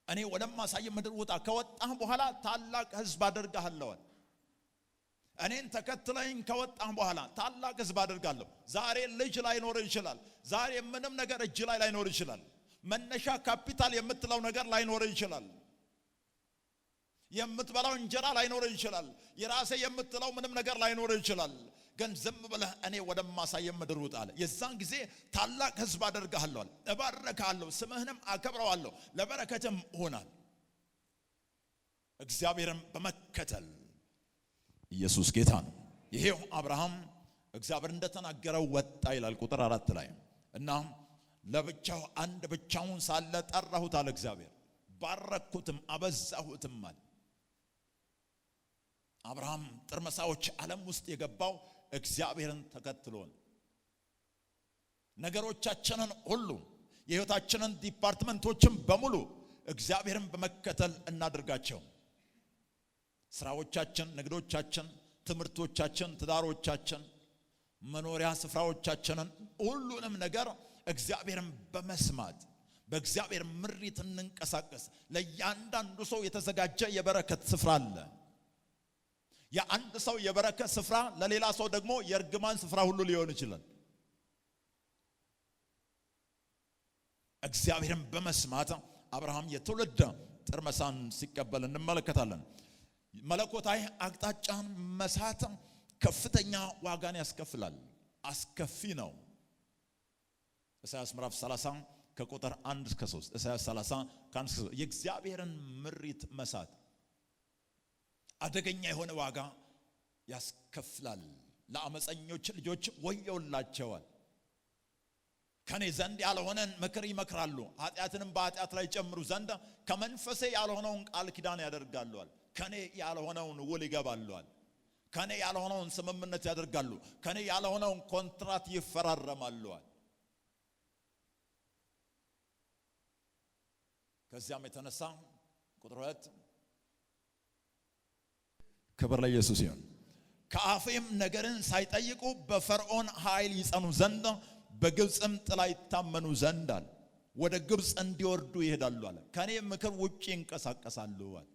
እኔ ወደማሳይ ምድር ውጣ ከወጣህ በኋላ ታላቅ ህዝብ አደርጋለሁ እኔን ተከትለኝ ከወጣህ በኋላ ታላቅ ህዝብ አደርጋለሁ ዛሬ ልጅ ላይኖር ይችላል ዛሬ ምንም ነገር እጅ ላይ ላይኖር ይችላል መነሻ ካፒታል የምትለው ነገር ላይኖር ይችላል የምትበላው እንጀራ ላይኖር ይችላል የራሴ የምትለው ምንም ነገር ላይኖር ይችላል ግን ዝም ብለህ እኔ ወደማሳይ ምድር ውጣ አለ የዛን ጊዜ ታላቅ ህዝብ አደርጋለሁ እባርካለሁ ስምህንም አከብረዋለሁ ለበረከትም ሆናል እግዚአብሔርን በመከተል ኢየሱስ ጌታ ነው ይሄው አብርሃም እግዚአብሔር እንደተናገረው ወጣ ይላል ቁጥር 4 ላይ እና ለብቻው አንድ ብቻውን ሳለ ጠራሁት አለ እግዚአብሔር ባረኩትም አበዛሁትም አለ አብርሃም ጥርመሳዎች ዓለም ውስጥ የገባው እግዚአብሔርን ተከትሎ ነው ነገሮቻችንን ሁሉ የህይወታችንን ዲፓርትመንቶችን በሙሉ እግዚአብሔርን በመከተል እናድርጋቸው ስራዎቻችን ንግዶቻችን ትምህርቶቻችን ትዳሮቻችን መኖሪያ ስፍራዎቻችንን ሁሉንም ነገር እግዚአብሔርን በመስማት በእግዚአብሔር ምሪት እንንቀሳቀስ ለእያንዳንዱ ሰው የተዘጋጀ የበረከት ስፍራ አለ የአንድ ሰው የበረከት ስፍራ ለሌላ ሰው ደግሞ የርግማን ስፍራ ሁሉ ሊሆን ይችላል። እግዚአብሔርን በመስማት አብርሃም የትውልድ ጥርመሳን ሲቀበል እንመለከታለን። መለኮታዊ አቅጣጫን መሳት ከፍተኛ ዋጋን ያስከፍላል። አስከፊ ነው። ኢሳይያስ ምዕራፍ 30 ከቁጥር 1 እስከ 3 ኢሳይያስ 30 ከ1 እስከ 3 የእግዚአብሔርን ምሪት መሳት አደገኛ የሆነ ዋጋ ያስከፍላል። ለአመፀኞች ልጆች ወዮላቸዋል። ከኔ ዘንድ ያልሆነን ምክር ይመክራሉ፣ ኃጢአትንም በኃጢአት ላይ ጨምሩ ዘንድ ከመንፈሴ ያልሆነውን ቃል ኪዳን ያደርጋሉ። ከኔ ያልሆነውን ውል ይገባሉ። ከኔ ያልሆነውን ስምምነት ያደርጋሉ። ከኔ ያልሆነውን ኮንትራት ይፈራረማሉ። ከዚያም የተነሳ ቁጥር 2 ክብር ለኢየሱስ ይሁን። ከአፌም ነገርን ሳይጠይቁ በፈርዖን ኃይል ይጸኑ ዘንድ በግብጽም ጥላ ይታመኑ ዘንድ አለ። ወደ ግብጽ እንዲወርዱ ይሄዳሉ አለ። ከኔ ምክር ውጪ ይንቀሳቀሳሉ አለ።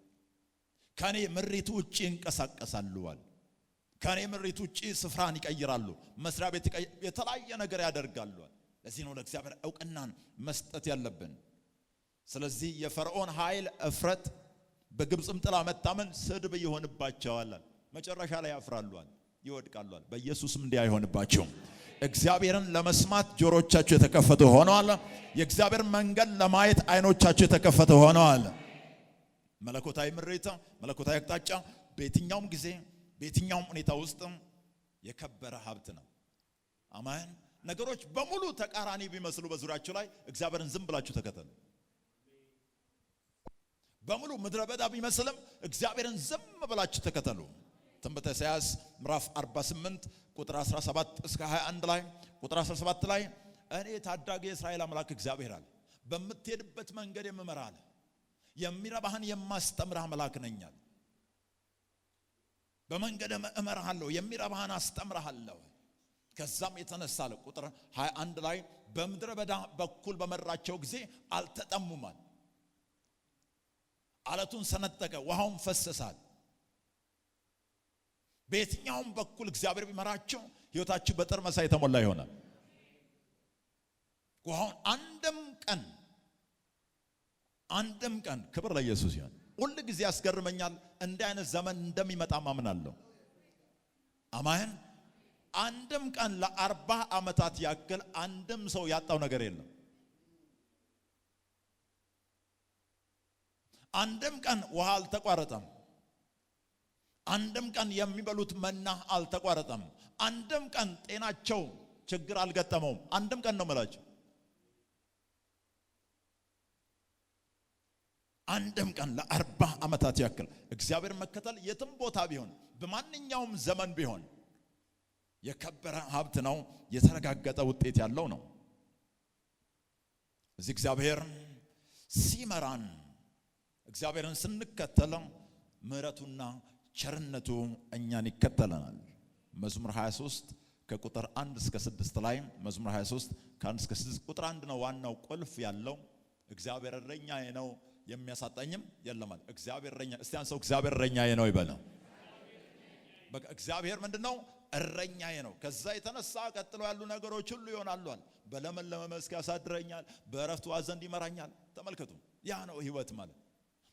ከኔ ምሪት ውጪ ይንቀሳቀሳሉ አለ። ከኔ ምሪት ውጪ ስፍራን ይቀይራሉ፣ መስሪያ ቤት የተለያየ ነገር ያደርጋሉ አለ። ለዚህ ነው ለእግዚአብሔር ዕውቅናን መስጠት ያለብን። ስለዚህ የፈርዖን ኃይል እፍረት፣ በግብጽም ጥላ መታመን ስድብ ይሆንባቸዋል። መጨረሻ ላይ ያፍራሉ፣ ይወድቃሉ። በኢየሱስም እንዲህ አይሆንባቸውም። እግዚአብሔርን ለመስማት ጆሮቻቸው የተከፈቱ ሆነዋል። የእግዚአብሔር መንገድ ለማየት አይኖቻቸው የተከፈቱ ሆነዋል። መለኮታዊ ምሪት፣ መለኮታዊ አቅጣጫ በየትኛውም ጊዜ በየትኛውም ሁኔታ ውስጥ የከበረ ሀብት ነው። አሜን። ነገሮች በሙሉ ተቃራኒ ቢመስሉ በዙሪያችሁ ላይ እግዚአብሔርን ዝም ብላችሁ ተከተሉ። በሙሉ ምድረ በዳ ቢመስልም እግዚአብሔርን ዝም ብላችሁ ተከተሉ። ትንቢተ ኢሳይያስ ምዕራፍ 48 ቁጥር 17 እስከ 21 ላይ ቁጥር 17 ላይ እኔ ታዳጊ የእስራኤል አምላክ እግዚአብሔር አለ፣ በምትሄድበት መንገድ የምመራህ አለ፣ የሚረባህን የማስተምርህ አምላክ ነኝ አለ። በመንገድ እመራሃለሁ፣ የሚረባህን አስተምርሃለሁ። ከዛም የተነሳ አለ ቁጥር 21 ላይ በምድረ በዳ በኩል በመራቸው ጊዜ አልተጠሙም አለ። አለቱን ሰነጠቀ፣ ውሃውን ፈሰሳል። በየትኛውም በኩል እግዚአብሔር ቢመራቸው ሕይወታችሁ በጥርመሳ የተሞላ ይሆናል። ውሃውን አንድም ቀን ክብር ለኢየሱስ ይሁን። ሁሉ ጊዜ ያስገርመኛል እንዲህ አይነት ዘመን እንደሚመጣ ማምናለሁ። አሜን። አንድም ቀን ለ40 ዓመታት ያክል አንድም ሰው ያጣው ነገር የለም። አንድም ቀን ውሃ አልተቋረጠም። አንድም ቀን የሚበሉት መና አልተቋረጠም። አንድም ቀን ጤናቸው ችግር አልገጠመውም። አንድም ቀን ነው የምላችሁ። አንድም ቀን ለ40 ዓመታት ያክል እግዚአብሔር መከተል የትም ቦታ ቢሆን በማንኛውም ዘመን ቢሆን የከበረ ሀብት ነው፣ የተረጋገጠ ውጤት ያለው ነው። እዚህ እግዚአብሔር ሲመራን እግዚአብሔርን ስንከተል ምሕረቱና ቸርነቱ እኛን ይከተለናል። መዝሙር 23 ከቁጥር 1 እስከ 6 ላይ መዝሙር 23 ከ1 እስከ 6 ቁጥር 1 ነው ዋናው ቁልፍ ያለው። እግዚአብሔር እረኛዬ ነው የሚያሳጣኝም የለም። እግዚአብሔር እረኛ፣ እስቲ አንድ ሰው እግዚአብሔር እረኛዬ ነው ይበል። በቃ እግዚአብሔር ምንድነው? እረኛዬ ነው። ከዛ የተነሳ ቀጥሎ ያሉ ነገሮች ሁሉ ይሆናሉ። በለመለመ መስክ ያሳድረኛል፣ በእረፍቱ ዘንድ ይመራኛል። ተመልከቱ፣ ያ ነው ህይወት ማለት።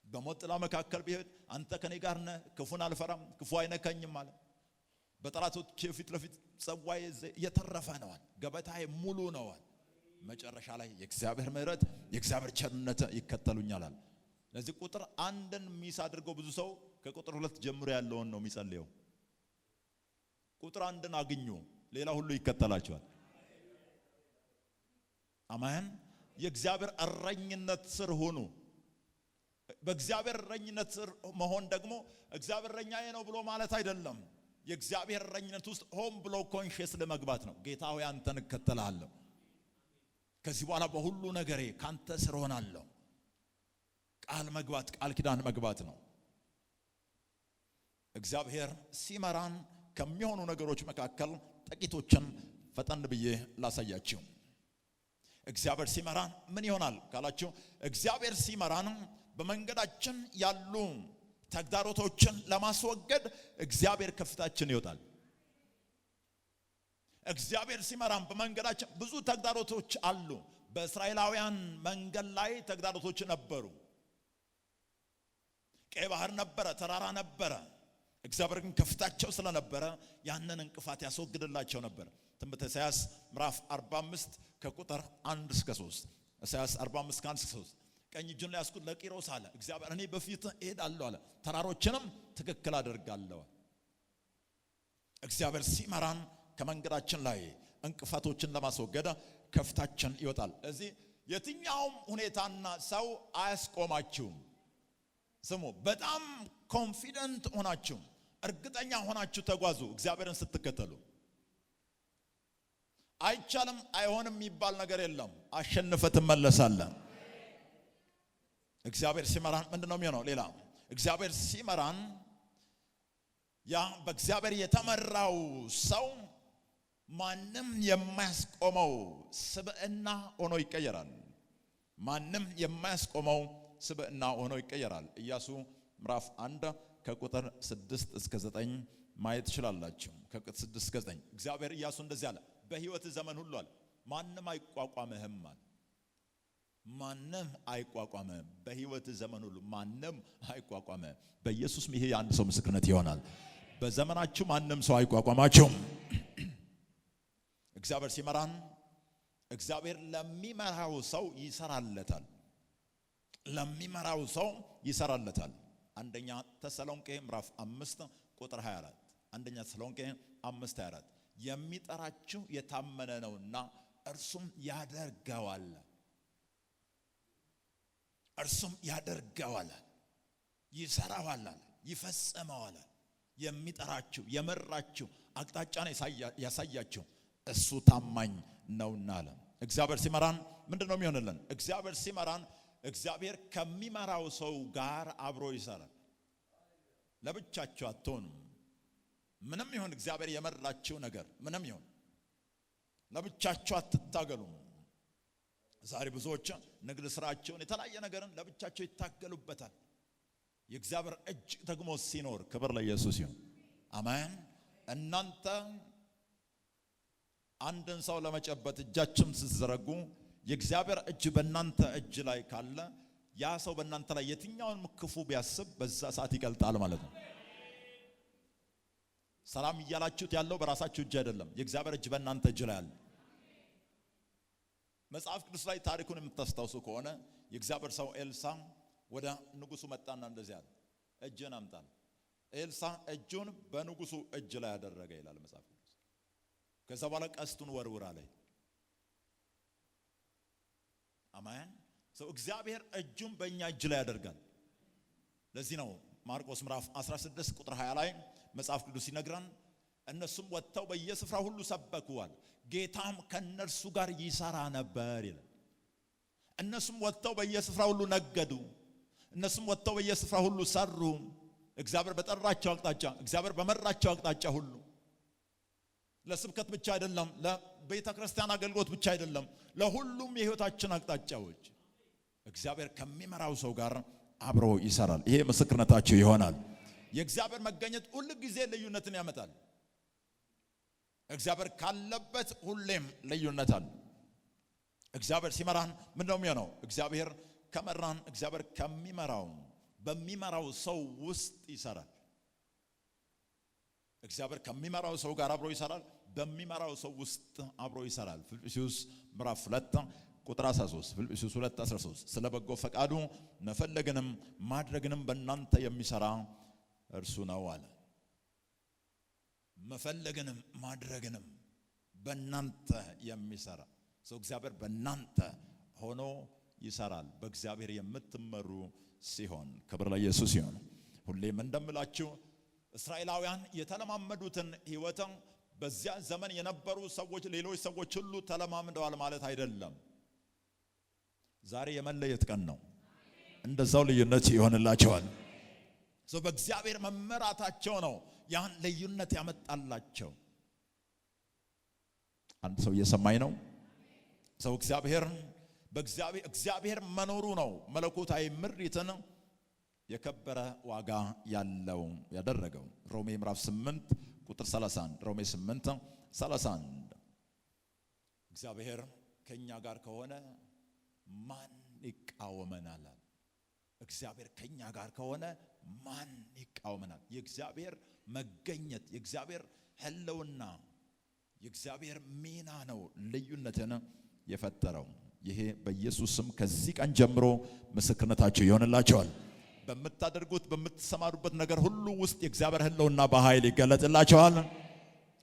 በሞት ጥላ መካከል ቢሄድ አንተ ከኔ ጋር ነህ፣ ክፉን አልፈራም፣ ክፉ አይነካኝም ማለት። በጠላቶቼ ፊት ለፊት ጽዋዬ የተረፈ ነው፣ ገበታዬ ሙሉ ነው። መጨረሻ ላይ የእግዚአብሔር ምሕረት የእግዚአብሔር ቸርነት ይከተሉኛል። ለዚህ ቁጥር 1ን ሚስ አድርገው ብዙ ሰው ከቁጥር 2 ጀምሮ ያለውን ነው የሚጸልየው። ቁጥር 1ን አግኙ፣ ሌላ ሁሉ ይከተላቸዋል። አሜን። የእግዚአብሔር እረኝነት ስር ሆኑ። በእግዚአብሔር እረኝነት ስር መሆን ደግሞ እግዚአብሔር እረኛዬ ነው ብሎ ማለት አይደለም። የእግዚአብሔር እረኝነት ውስጥ ሆም ብሎ ኮንሺየስ ለመግባት ነው። ጌታ ሆይ አንተን እከተልሃለሁ፣ ከዚህ በኋላ በሁሉ ነገሬ ካንተ ስር ሆናለሁ። ቃል መግባት፣ ቃል ኪዳን መግባት ነው። እግዚአብሔር ሲመራን ከሚሆኑ ነገሮች መካከል ጥቂቶችን ፈጠን ብዬ ላሳያችሁ። እግዚአብሔር ሲመራን ምን ይሆናል ካላችሁ፣ እግዚአብሔር ሲመራን በመንገዳችን ያሉ ተግዳሮቶችን ለማስወገድ እግዚአብሔር ከፍታችን ይወጣል። እግዚአብሔር ሲመራን በመንገዳችን ብዙ ተግዳሮቶች አሉ። በእስራኤላውያን መንገድ ላይ ተግዳሮቶች ነበሩ። ቀይ ባህር ነበረ፣ ተራራ ነበረ። እግዚአብሔር ግን ከፍታቸው ስለነበረ ያንን እንቅፋት ያስወግድላቸው ነበር። ትንቢተ ኢሳይያስ ምዕራፍ 45 ከቁጥር 1 እስከ 3 ኢሳይያስ 45 ከ1 እስከ 3 ቀኝ እጁን ላይ ያስኩት ለቂሮስ አለ እግዚአብሔር እኔ በፊትህ እሄዳለሁ አለ፣ ተራሮችንም ትክክል አደርጋለሁ። እግዚአብሔር ሲመራን ከመንገዳችን ላይ እንቅፋቶችን ለማስወገድ ከፍታችን ይወጣል። እዚህ የትኛውም ሁኔታና ሰው አያስቆማችሁም። ስሙ፣ በጣም ኮንፊደንት ሆናችሁ እርግጠኛ ሆናችሁ ተጓዙ። እግዚአብሔርን ስትከተሉ አይቻልም አይሆንም የሚባል ነገር የለም። አሸንፈህ ትመለሳለህ። እግዚአብሔር ሲመራን ምንድነው የሚሆነው? ሌላ እግዚአብሔር ሲመራን ያ በእግዚአብሔር የተመራው ሰው ማንም የማያስቆመው ስብዕና ሆኖ ይቀየራል። ማንም የማያስቆመው ስብዕና ሆኖ ይቀየራል። ኢያሱ ምዕራፍ 1 ከቁጥር 6 እስከ 9 ማየት ትችላላችሁ። ከቁጥር 6 እስከ 9 እግዚአብሔር ኢያሱ እንደዚህ አለ፣ በሕይወት ዘመን ሁሉ አለ ማንም አይቋቋምህም አለ። ማንም አይቋቋምህም። በሕይወት ዘመን ሁሉ ማንም አይቋቋምህም። በኢየሱስ ይሄ የአንድ ሰው ምስክርነት ይሆናል። በዘመናችሁ ማንም ሰው አይቋቋማችሁም። እግዚአብሔር ሲመራን እግዚአብሔር ለሚመራው ሰው ይሰራለታል። ለሚመራው ሰው ይሰራለታል። አንደኛ ተሰሎንቄ ምዕራፍ 5 ቁጥር 24 አንደኛ ተሰሎንቄ 5:24 የሚጠራችሁ የታመነ ነውና እርሱም ያደርገዋል። እርሱም ያደርገዋል፣ ይሰራዋል፣ ይፈጽመዋል። የሚጠራችሁ የመራችሁ አቅጣጫን ያሳያችሁ እሱ ታማኝ ነውና አለ። እግዚአብሔር ሲመራን ምንድነው የሚሆንልን? እግዚአብሔር ሲመራን እግዚአብሔር ከሚመራው ሰው ጋር አብሮ ይሰራል። ለብቻችሁ አትሆኑም። ምንም ይሁን እግዚአብሔር የመራችሁ ነገር ምንም ይሁን ለብቻችሁ አትታገሉም። ዛሬ ብዙዎች ንግድ ስራቸውን የተለያየ ነገርን ለብቻቸው ይታገሉበታል። የእግዚአብሔር እጅ ደግሞ ሲኖር ክብር ለኢየሱስ ይሁን። አሜን። እናንተ አንድን ሰው ለመጨበጥ እጃችሁን ስትዘረጉ የእግዚአብሔር እጅ በእናንተ እጅ ላይ ካለ ያ ሰው በእናንተ ላይ የትኛውን ክፉ ቢያስብ በዛ ሰዓት ይቀልጣል ማለት ነው። ሰላም እያላችሁት ያለው በራሳችሁ እጅ አይደለም፣ የእግዚአብሔር እጅ በእናንተ እጅ ላይ አለ። መጽሐፍ ቅዱስ ላይ ታሪኩን የምታስታውሱ ከሆነ የእግዚአብሔር ሰው ኤልሳ ወደ ንጉሱ መጣና እንደዚህ አለ፣ እጅን አምጣል። ኤልሳ እጁን በንጉሱ እጅ ላይ ያደረገ ይላል መጽሐፍ ቅዱስ። ከዛ በኋላ ቀስቱን ወርውር አለ። አሜን። ሰው እግዚአብሔር እጁን በእኛ እጅ ላይ ያደርጋል። ለዚህ ነው ማርቆስ ምዕራፍ 16 ቁጥር 20 ላይ መጽሐፍ ቅዱስ ይነግራን፣ እነሱም ወጥተው በየስፍራው ሁሉ ሰበኩዋል፣ ጌታም ከነርሱ ጋር ይሰራ ነበር ይላል። እነሱም ወጥተው በየስፍራው ሁሉ ነገዱ። እነሱም ወጥተው በየስፍራው ሁሉ ሰሩ። እግዚአብሔር በጠራቸው አቅጣጫ፣ እግዚአብሔር በመራቸው አቅጣጫ ሁሉ ለስብከት ብቻ አይደለም፣ ለቤተ ክርስቲያን አገልግሎት ብቻ አይደለም፣ ለሁሉም የህይወታችን አቅጣጫዎች እግዚአብሔር ከሚመራው ሰው ጋር አብሮ ይሰራል። ይሄ ምስክርነታችሁ ይሆናል። የእግዚአብሔር መገኘት ሁሉ ጊዜ ልዩነትን ያመጣል። እግዚአብሔር ካለበት ሁሌም ልዩነት አለ። እግዚአብሔር ሲመራን ምንድነው የሚሆነው? እግዚአብሔር ከመራን እግዚአብሔር ከሚመራው በሚመራው ሰው ውስጥ ይሰራል። እግዚአብሔር ከሚመራው ሰው ጋር አብሮ ይሰራል፣ በሚመራው ሰው ውስጥ አብሮ ይሰራል። ፊልጵስዩስ ምዕራፍ 2 ቁጥር 13 ፊልጵስዩስ 2:13 ስለ በጎ ፈቃዱ መፈለግንም ማድረግንም በእናንተ የሚሰራ እርሱ ነው አለ። መፈለግንም ማድረግንም በእናንተ የሚሰራ ሰው እግዚአብሔር በእናንተ ሆኖ ይሰራል። በእግዚአብሔር የምትመሩ ሲሆን ክብር ለኢየሱስ ይሁን። ሁሌም እንደምላችሁ እስራኤላውያን የተለማመዱትን ህይወት በዚያ ዘመን የነበሩ ሰዎች ሌሎች ሰዎች ሁሉ ተለማምደዋል ማለት አይደለም። ዛሬ የመለየት ቀን ነው። እንደዛው ልዩነት ይሆንላቸዋል። ሰው በእግዚአብሔር መመራታቸው ነው ያን ልዩነት ያመጣላቸው። አንድ ሰው እየሰማኝ ነው? ሰው እግዚአብሔር መኖሩ ነው መለኮታዊ ምሪትን የከበረ ዋጋ ያለው ያደረገው። ሮሜ ምዕራፍ 8 ቁጥር 31 ሮሜ 8:31 እግዚአብሔር ከኛ ጋር ከሆነ ማን ይቃወመናል? እግዚአብሔር ከኛ ጋር ከሆነ ማን ይቃወመናል? የእግዚአብሔር መገኘት የእግዚአብሔር ህልውና የእግዚአብሔር ሚና ነው ልዩነትን የፈጠረው። ይሄ በኢየሱስ ስም ከዚህ ቀን ጀምሮ ምስክርነታችሁ ይሆንላችኋል። በመታደርጉት በመተሰማሩበት ነገር ሁሉ ውስጥ የእግዚአብሔር ህልውና በኃይል ይገለጥላችኋል።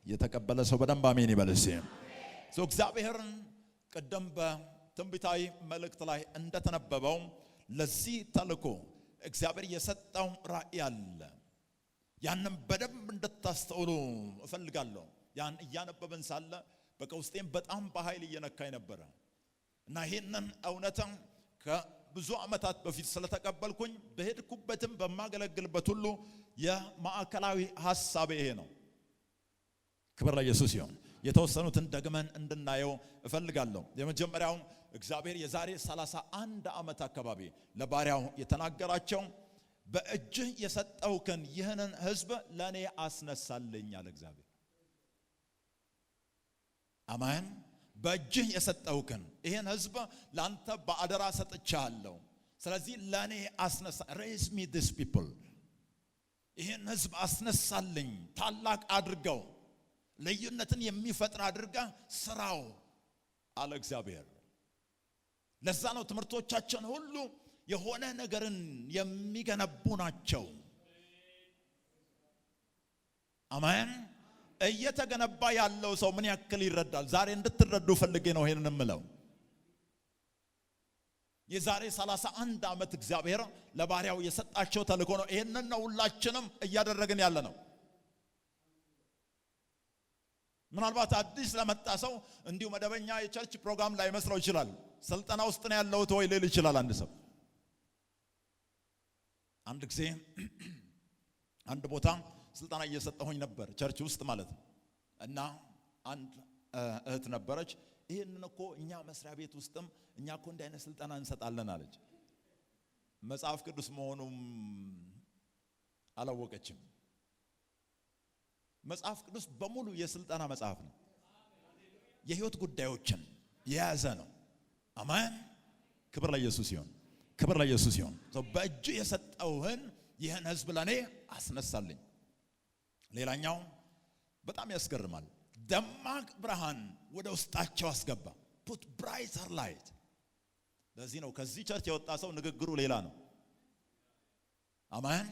የተቀበለ ሰው በደንብ አሜን ይበልስ። እግዚአብሔርን ቀደም በትንቢታዊ መልእክት ላይ እንደተነበበው ለዚህ ተልእኮ እግዚአብሔር የሰጠው ራእይ አለ። ያንን በደንብ እንድታስተውሉ እፈልጋለሁ። ያን እያነበብን ሳለ በውስጤም በጣም በኃይል እየነካኝ ነበር እና ይሄንን እውነታ ከብዙ ዓመታት በፊት ስለተቀበልኩኝ በሄድኩበትም በማገለግልበት ሁሉ የማዕከላዊ ሐሳብ ይሄ ነው። ክብር ለኢየሱስ ይሁን። የተወሰኑትን ደግመን እንድናየው እፈልጋለሁ። የመጀመሪያው እግዚአብሔር የዛሬ 31 ዓመት አካባቢ ለባሪያው የተናገራቸው በእጅህ የሰጠውከን ይህንን ሕዝብ ለኔ አስነሳልኝ አለ እግዚአብሔር። አሜን። በእጅህ የሰጠውከን ይህን ሕዝብ ላንተ በአደራ ሰጥቻለሁ። ስለዚህ ለኔ አስነሳ raise me this people ይህን ሕዝብ አስነሳልኝ፣ ታላቅ አድርገው፣ ልዩነትን የሚፈጥር አድርጋ ስራው አለ እግዚአብሔር። ለዛ ነው ትምህርቶቻችን ሁሉ የሆነ ነገርን የሚገነቡ ናቸው። አሜን። እየተገነባ ያለው ሰው ምን ያክል ይረዳል? ዛሬ እንድትረዱ ፈልጌ ነው ይሄንን የምለው። የዛሬ 31 ዓመት እግዚአብሔር ለባሪያው የሰጣቸው ተልእኮ ነው። ይሄንን ነው ሁላችንም እያደረግን ያለ ነው። ምናልባት አዲስ ለመጣ ሰው እንዲሁ መደበኛ የቸርች ፕሮግራም ላይ መስለው ይችላል። ስልጠና ውስጥ ነው ያለው ወይ ሊል ይችላል አንድ ሰው። አንድ ጊዜ አንድ ቦታ ስልጠና እየሰጠሁኝ ነበር ቸርች ውስጥ ማለት ነው። እና አንድ እህት ነበረች። ይሄንን እኮ እኛ መስሪያ ቤት ውስጥም እኛ እኮ እንዲህ አይነት ስልጠና እንሰጣለን አለች። መጽሐፍ ቅዱስ መሆኑም አላወቀችም። መጽሐፍ ቅዱስ በሙሉ የስልጠና መጽሐፍ ነው። የህይወት ጉዳዮችን የያዘ ነው። አሜን። ክብር ለኢየሱስ ይሁን። ክብር ለኢየሱስ ይሁን። በእጅ የሰጠውህን ይህን ሕዝብ ለኔ አስነሳልኝ። ሌላኛው በጣም ያስገርማል። ደማቅ ብርሃን ወደ ውስጣቸው አስገባ። put brighter light። ለዚህ ነው ከዚህ ቸርች የወጣ ሰው ንግግሩ ሌላ ነው። አሜን።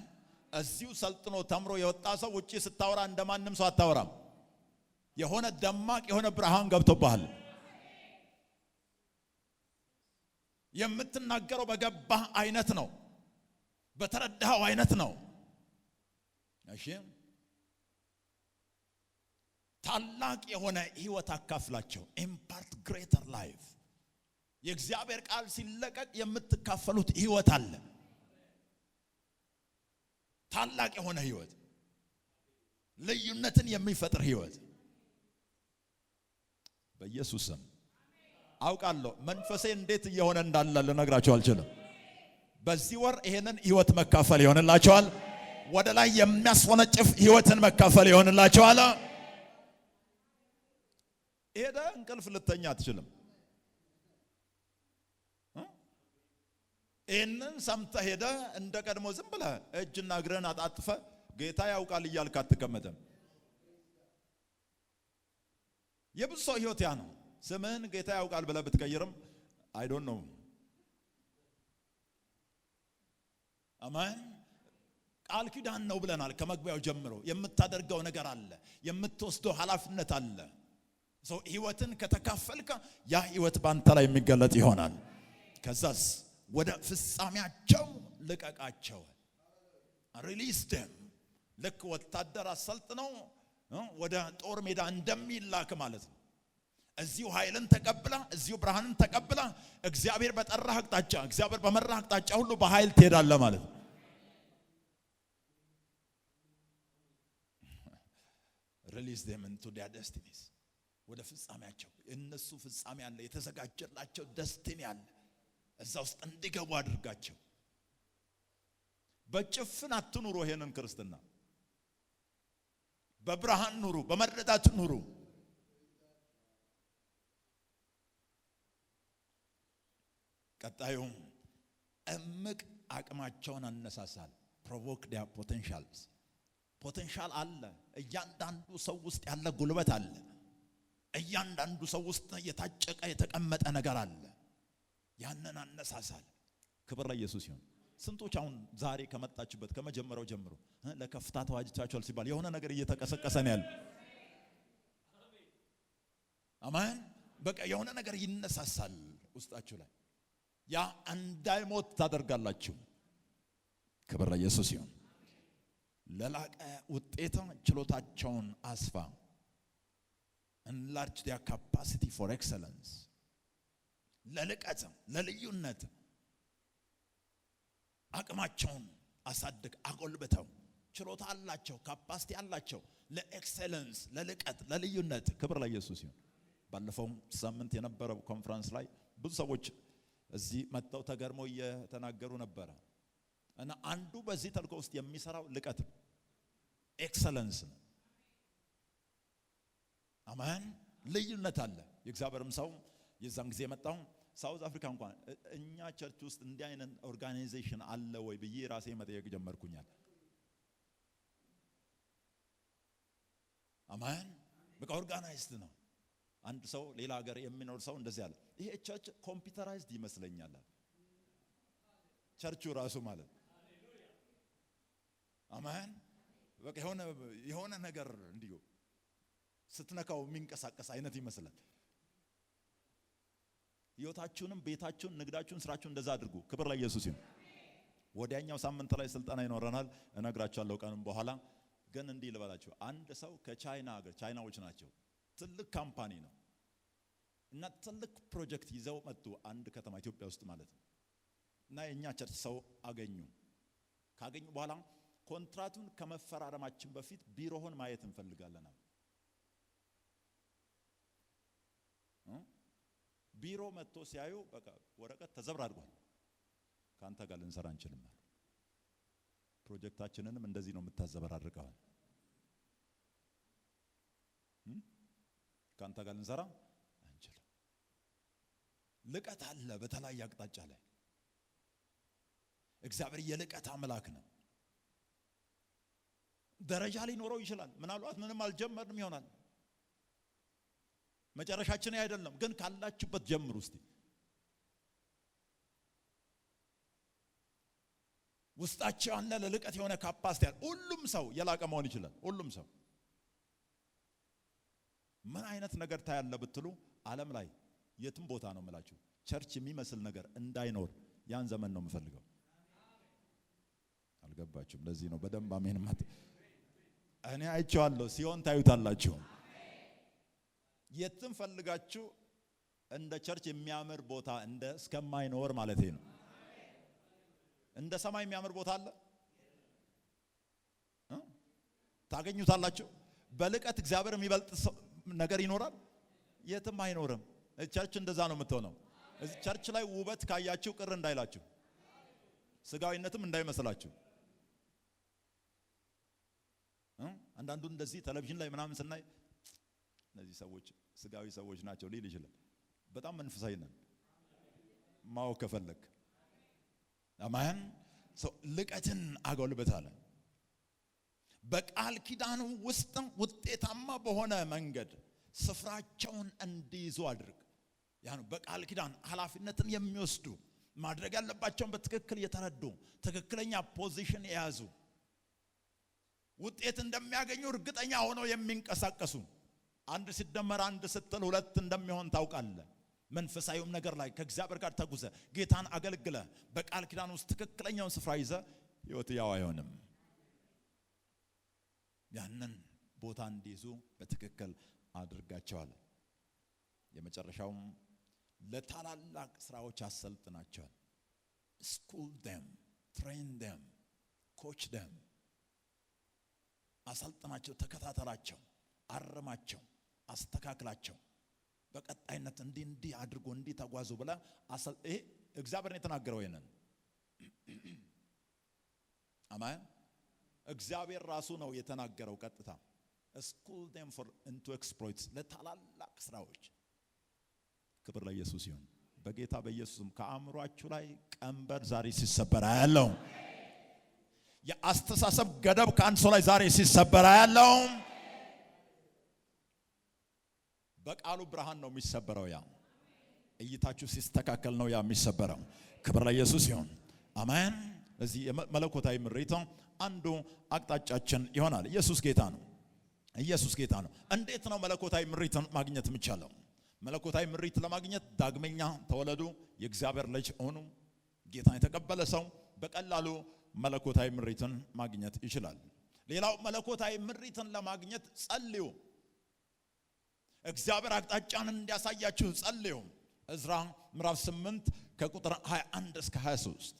እዚሁ ሰልጥኖ ተምሮ የወጣ ሰው ውጪ ስታወራ እንደማንም ሰው አታወራም። የሆነ ደማቅ የሆነ ብርሃን ገብቶብሃል። የምትናገረው በገባህ አይነት ነው፣ በተረዳኸው አይነት ነው። እሺ፣ ታላቅ የሆነ ህይወት አካፍላቸው። ኢምፓርት ግሬተር ላይፍ። የእግዚአብሔር ቃል ሲለቀቅ የምትካፈሉት ህይወት አለ። ታላቅ የሆነ ህይወት፣ ልዩነትን የሚፈጥር ህይወት በኢየሱስ ስም አውቃለሁ። መንፈሴ እንዴት እየሆነ እንዳለ ልነግራችሁ አልችልም። በዚህ ወር ይሄንን ህይወት መካፈል ይሆንላችኋል። ወደ ላይ የሚያስወነጭፍ ህይወትን መካፈል ይሆንላችኋል። ሄደ እንቅልፍ ልተኛ አትችልም። ይሄንን ሰምተህ ሄደ እንደ ቀድሞ ዝም ብለህ እጅና እግርህን አጣጥፈ ጌታ ያውቃል እያልክ አትቀመጥም። የብዙ ሰው ህይወት ያ ነው። ስምህን ጌታ ያውቃል ብለህ ብትቀይርም አይ ዶንት ኖ። አሜን። ቃል ኪዳን ነው ብለናል ከመግቢያው ጀምሮ። የምታደርገው ነገር አለ፣ የምትወስደው ኃላፊነት አለ። ሰው ህይወትን ከተካፈልከ ያ ህይወት ባንተ ላይ የሚገለጥ ይሆናል። ከዛስ ወደ ፍጻሜያቸው ልቀቃቸው። ሪሊዝ them። ልክ ወታደር አሰልጥነው ወደ ጦር ሜዳ እንደሚላክ ማለት ነው። እዚሁ ኃይልን ተቀብላ እዚሁ ብርሃንን ተቀብላ እግዚአብሔር በጠራህ አቅጣጫ እግዚአብሔር በመራህ አቅጣጫ ሁሉ በኃይል ትሄዳለህ ማለት ነው። ሪሊዝ them into their destinies። ወደ ፍጻሜያቸው እነሱ ፍጻሜ አለ፣ የተዘጋጀላቸው ደስቲኒ አለ። እዛ ውስጥ እንዲገቡ አድርጋቸው። በጭፍን አትኑሩ ይሄንን ክርስትና። በብርሃን ኑሩ፣ በመረዳት ኑሩ። ቀጣዩ እምቅ አቅማቸውን አነሳሳል። ፕሮቮክ ዲያ ፖቴንሻልስ። ፖቴንሻል አለ። እያንዳንዱ ሰው ውስጥ ያለ ጉልበት አለ። እያንዳንዱ ሰው ውስጥ የታጨቀ የተቀመጠ ነገር አለ። ያንን አነሳሳል። ክብር ለኢየሱስ ይሁን። ስንቶች አሁን ዛሬ ከመጣችበት ከመጀመሪያው ጀምሮ ለከፍታ ተዋጅታችኋል ሲባል የሆነ ነገር እየተቀሰቀሰ ነው ያለው። አሜን። በቃ የሆነ ነገር ይነሳሳል ውስጣችሁ ላይ። ያ እንዳይሞት ታደርጋላችሁ። ክብር ለኢየሱስ ይሁን። ለላቀ ውጤት ችሎታቸውን አስፋ። enlarge their capacity for excellence። ለልቀት ለልዩነት አቅማቸውን አሳድግ አጎልብተው። ችሎታ አላቸው፣ ካፓሲቲ አላቸው ለኤክሰለንስ፣ ለልቀት፣ ለልዩነት። ክብር ለኢየሱስ ይሁን። ባለፈው ሳምንት የነበረው ኮንፈረንስ ላይ ብዙ ሰዎች እዚህ መጥተው ተገርመው እየተናገሩ ነበረ። እና አንዱ በዚህ ተልኮ ውስጥ የሚሰራው ልቀት ነው፣ ኤክሰለንስ ነው። አሜን። ልዩነት አለ። የእግዚአብሔርም ሰው የዛን ጊዜ መጣው ሳውዝ አፍሪካ እንኳን እኛ ቸርች ውስጥ እንዲህ አይነት ኦርጋናይዜሽን አለ ወይ ብዬ ራሴ መጠየቅ ጀመርኩኛል። አሜን። በቃ ኦርጋናይዝድ ነው። አንድ ሰው ሌላ ሀገር የሚኖር ሰው እንደዚህ አለ፣ ይሄ ቸርች ኮምፒውተራይዝድ ይመስለኛል። ቸርቹ ራሱ ማለት አሜን። በቃ የሆነ ነገር እንዲሁ ስትነካው የሚንቀሳቀስ አይነት ይመስላል። ህይወታችሁንም ቤታችሁን ንግዳችሁን ስራችሁን እንደዛ አድርጉ። ክብር ለኢየሱስ ይሁን። ወዲያኛው ሳምንት ላይ ስልጠና ይኖረናል፣ እነግራችኋለሁ ቀንም በኋላ። ግን እንዲህ ልበላችሁ፣ አንድ ሰው ከቻይና ሀገር፣ ቻይናዎች ናቸው፣ ትልቅ ካምፓኒ ነው እና ትልቅ ፕሮጀክት ይዘው መጡ አንድ ከተማ ኢትዮጵያ ውስጥ ማለት ነው። እና የኛ ቸርች ሰው አገኙ። ካገኙ በኋላ ኮንትራቱን ከመፈራረማችን በፊት ቢሮውን ማየት እንፈልጋለን አሉ። ቢሮ መጥቶ ሲያዩ በቃ ወረቀት ተዘብራርጓል፣ ካንተ ጋር ልንሰራ አንችልም አሉ። ፕሮጀክታችንንም እንደዚህ ነው የምታዘበራርቀው፣ ካንተ ጋር ልንሰራ አንችልም። ልቀት አለ በተለያየ አቅጣጫ ላይ። እግዚአብሔር የልቀት አምላክ ነው። ደረጃ ሊኖረው ይችላል። ምናልባት ምንም አልጀመርንም ይሆናል፣ መጨረሻችን አይደለም። ግን ካላችሁበት ጀምሩ እስቲ። ውስጣችሁ ያለ ለልቀት የሆነ ካፓሲቲ ያለ ሁሉም ሰው የላቀ መሆን ይችላል። ሁሉም ሰው ምን አይነት ነገር ታያለ ብትሉ ዓለም ላይ የትም ቦታ ነው የምላችሁ ቸርች የሚመስል ነገር እንዳይኖር ያን ዘመን ነው የምፈልገው። አልገባችሁም? ለዚህ ነው በደንብ አሜን ማለት። እኔ አይቼዋለሁ፣ ሲሆን ታዩታላችሁ። የትም ፈልጋችሁ እንደ ቸርች የሚያምር ቦታ እንደ እስከማይኖር ማለት ነው። እንደ ሰማይ የሚያምር ቦታ አለ ታገኙታላችሁ። በልቀት እግዚአብሔር የሚበልጥ ነገር ይኖራል? የትም አይኖርም። ቸርች እንደዛ ነው የምትሆነው። ቸርች ላይ ውበት ካያችሁ ቅር እንዳይላችሁ፣ ስጋዊነትም እንዳይመስላችሁ። አንዳንዱ እንደዚህ ቴሌቪዥን ላይ ምናምን ስናይ እነዚህ ሰዎች ስጋዊ ሰዎች ናቸው ሊል ይችላል። በጣም መንፈሳዊ ነን ማወቅ ከፈለክ። አማን። ልቀትን አጎልብታለ። በቃል ኪዳኑ ውስጥ ውጤታማ በሆነ መንገድ ስፍራቸውን እንዲይዙ አድርግ። ያን በቃል ኪዳን ኃላፊነትን የሚወስዱ ማድረግ ያለባቸውን በትክክል የተረዱ ትክክለኛ ፖዚሽን የያዙ ውጤት እንደሚያገኙ እርግጠኛ ሆነው የሚንቀሳቀሱ። አንድ ሲደመር አንድ ስትል ሁለት እንደሚሆን ታውቃለህ። መንፈሳዊም ነገር ላይ ከእግዚአብሔር ጋር ተጉዘ ጌታን አገልግለ በቃል ኪዳን ውስጥ ትክክለኛውን ስፍራ ይዘ ህይወት ያው አይሆንም። ያንን ቦታ እንዲይዙ በትክክል አድርጋቸዋል። የመጨረሻው ለታላላቅ ስራዎች አሰልጥናቸዋል። school them, train them, coach them። አሰልጥናቸው፣ ተከታተላቸው፣ አርማቸው፣ አስተካክላቸው። በቀጣይነት እንዲህ አድርጎ እንዲህ ተጓዙ ብለ ይሄ እግዚአብሔር የተናገረው። ይሄንን አሜን። እግዚአብሔር ራሱ ነው የተናገረው ቀጥታ school them for into exploits ለታላላቅ ስራዎች። ክብር ለኢየሱስ ይሁን። በጌታ በኢየሱስም ከአእምሯችሁ ላይ ቀንበር ዛሬ ሲሰበራ ያለው የአስተሳሰብ ገደብ ካንሶ ላይ ዛሬ ሲሰበራ ያለው በቃሉ ብርሃን ነው የሚሰበረው። ያ እይታችሁ ሲስተካከል ነው ያ የሚሰበረው። ክብር ለኢየሱስ ይሁን። አሜን። እዚህ መለኮታዊ ምሪት አንዱ አቅጣጫችን ይሆናል። ኢየሱስ ጌታ ነው። ኢየሱስ ጌታ ነው። እንዴት ነው መለኮታዊ ምሪትን ማግኘት የሚቻለው? መለኮታዊ ምሪት ለማግኘት ዳግመኛ ተወለዱ፣ የእግዚአብሔር ልጅ ሆኑ። ጌታን የተቀበለ ሰው በቀላሉ መለኮታዊ ምሪትን ማግኘት ይችላል። ሌላው መለኮታዊ ምሪትን ለማግኘት ጸልዩ። እግዚአብሔር አቅጣጫን እንዲያሳያችሁ ጸልዩ። ዕዝራ ምዕራፍ 8 ከቁጥር 21 እስከ 23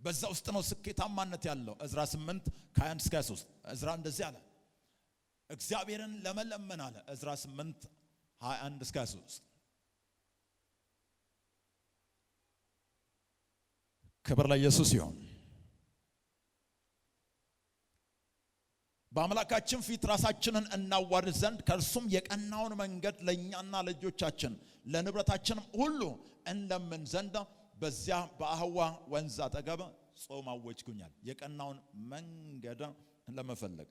በዛ ውስጥ ነው ስኬታማነት ያለው። ዕዝራ 8 ከ21 እስከ 23 ዕዝራ እንደዚህ አለ፣ እግዚአብሔርን ለመለመን አለ። ዕዝራ 8 21 እስከ 23 ክብር ለኢየሱስ ይሁን። በአምላካችን ፊት ራሳችንን እናዋርድ ዘንድ ከእርሱም የቀናውን መንገድ ለእኛና ለልጆቻችን ለንብረታችንም ሁሉ እንለምን ዘንድ በዚያ በአህዋ ወንዝ አጠገብ ጾም አወጅኩኛል። የቀናውን መንገድ ለመፈለግ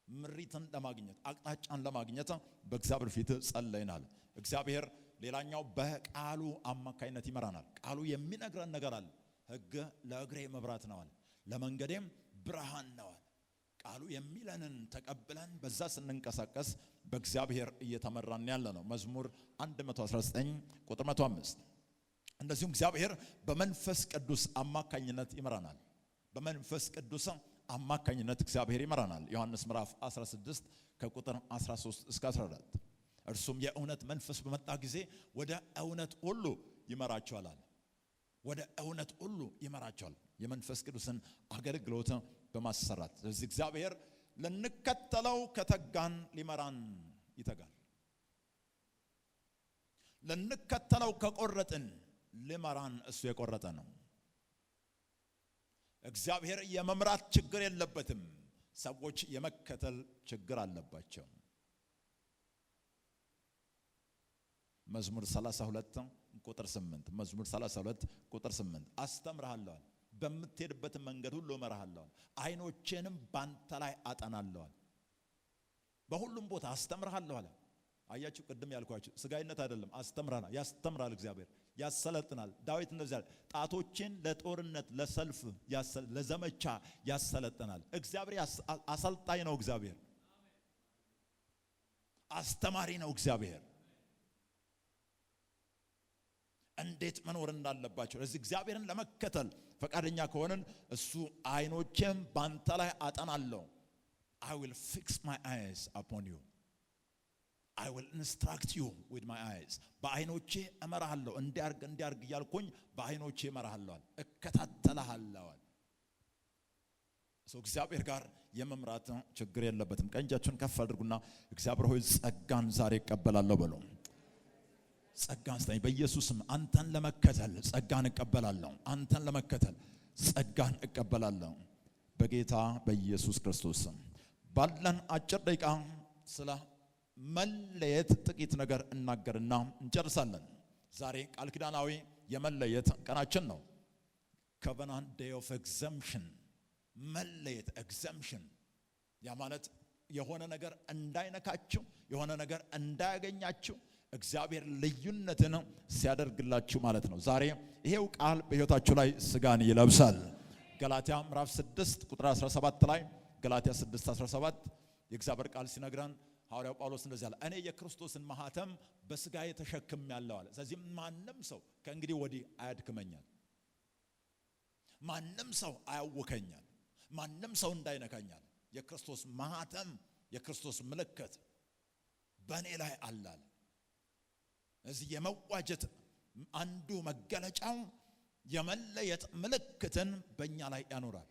ምሪትን ለማግኘት አቅጣጫን ለማግኘት በእግዚአብሔር ፊት ጸለይናል። እግዚአብሔር ሌላኛው በቃሉ አማካይነት ይመራናል። ቃሉ የሚነግረን ነገር አለ። ሕግ ለእግሬ መብራት ነዋል፣ ለመንገዴም ብርሃን ነዋል። ቃሉ የሚለንን ተቀብለን በዛ ስንንቀሳቀስ በእግዚአብሔር እየተመራን ያለ ነው። መዝሙር 119 ቁጥር 105 እንደዚሁም እግዚአብሔር በመንፈስ ቅዱስ አማካኝነት ይመራናል። በመንፈስ ቅዱስ አማካኝነት እግዚአብሔር ይመራናል። ዮሐንስ ምዕራፍ 16 ከቁጥር 13 እስከ 14 እርሱም የእውነት መንፈስ በመጣ ጊዜ ወደ እውነት ሁሉ ይመራቸዋል። ወደ እውነት ሁሉ ይመራቸዋል። የመንፈስ ቅዱስን አገልግሎት በማሰራት ስለዚህ እግዚአብሔር ለንከተለው ከተጋን ሊመራን ይተጋል። ለንከተለው ከቆረጥን ሊመራን እሱ የቆረጠ ነው። እግዚአብሔር የመምራት ችግር የለበትም። ሰዎች የመከተል ችግር አለባቸው። መዝሙር 32 ቁጥር 8 መዝሙር 32 ቁጥር 8 አስተምርሃለሁ፣ በምትሄድበት መንገድ ሁሉ እመራሃለሁ፣ አይኖቼንም ባንተ ላይ አጠናለሁ። በሁሉም ቦታ አስተምርሃለሁ አለ። አያችሁ ቅድም ያልኳችሁ ስጋይነት አይደለም፣ አስተምራና ያስተምራል። እግዚአብሔር ያሰለጥናል። ዳዊት እንደዚህ አለ፣ ጣቶቼን ለጦርነት ለሰልፍ ለዘመቻ ያሰለጥናል። እግዚአብሔር አሰልጣኝ ነው። እግዚአብሔር አስተማሪ ነው። እግዚአብሔር እንዴት መኖር እንዳለባቸው እዚህ እግዚአብሔርን ለመከተል ፈቃደኛ ከሆነን እሱ አይኖቼም ባንተ ላይ አጠናለሁ። I will fix my eyes upon you. I will instruct you with my eyes. በአይኖቼ እመራሃለሁ። እንዲያርግ እያልኩኝ በአይኖቼ እመራሃለሁ፣ እከታተልሃለሁ። እግዚአብሔር ጋር የመምራት ችግር የለበትም። ቀንጃችሁን ከፍ አድርጉና እግዚአብሔር ሆይ ጸጋን ዛሬ እቀበላለሁ በሉ። ጸጋን ስጠኝ በኢየሱስም። አንተን ለመከተል ጸጋን እቀበላለሁ። አንተን ለመከተል ጸጋን እቀበላለሁ በጌታ በኢየሱስ ክርስቶስ ስም። ባለን አጭር ደቂቃ ስለ መለየት ጥቂት ነገር እናገርና እንጨርሳለን። ዛሬ ቃል ኪዳናዊ የመለየት ቀናችን ነው። Covenant Day of Exemption። መለየት exemption ያ ማለት የሆነ ነገር እንዳይነካችሁ፣ የሆነ ነገር እንዳያገኛችሁ እግዚአብሔር ልዩነትን ሲያደርግላችሁ ማለት ነው። ዛሬ ይሄው ቃል በሕይወታችሁ ላይ ስጋን ይለብሳል። ገላትያ ምዕራፍ 6 ቁጥር 17 ላይ ገላትያ 6:17 የእግዚአብሔር ቃል ሲነግረን ሐዋርያው ጳውሎስ እንደዚህ አለ፣ እኔ የክርስቶስን ማህተም በስጋዬ ተሸክሜያለሁ አለ። ስለዚህ ማንም ሰው ከእንግዲህ ወዲህ አያድክመኛል፣ ማንም ሰው አያውከኛል፣ ማንም ሰው እንዳይነካኛል። የክርስቶስ ማህተም የክርስቶስ ምልክት በእኔ ላይ አለ። እዚህ የመዋጀት አንዱ መገለጫው የመለየት ምልክትን በእኛ ላይ ያኖራል፣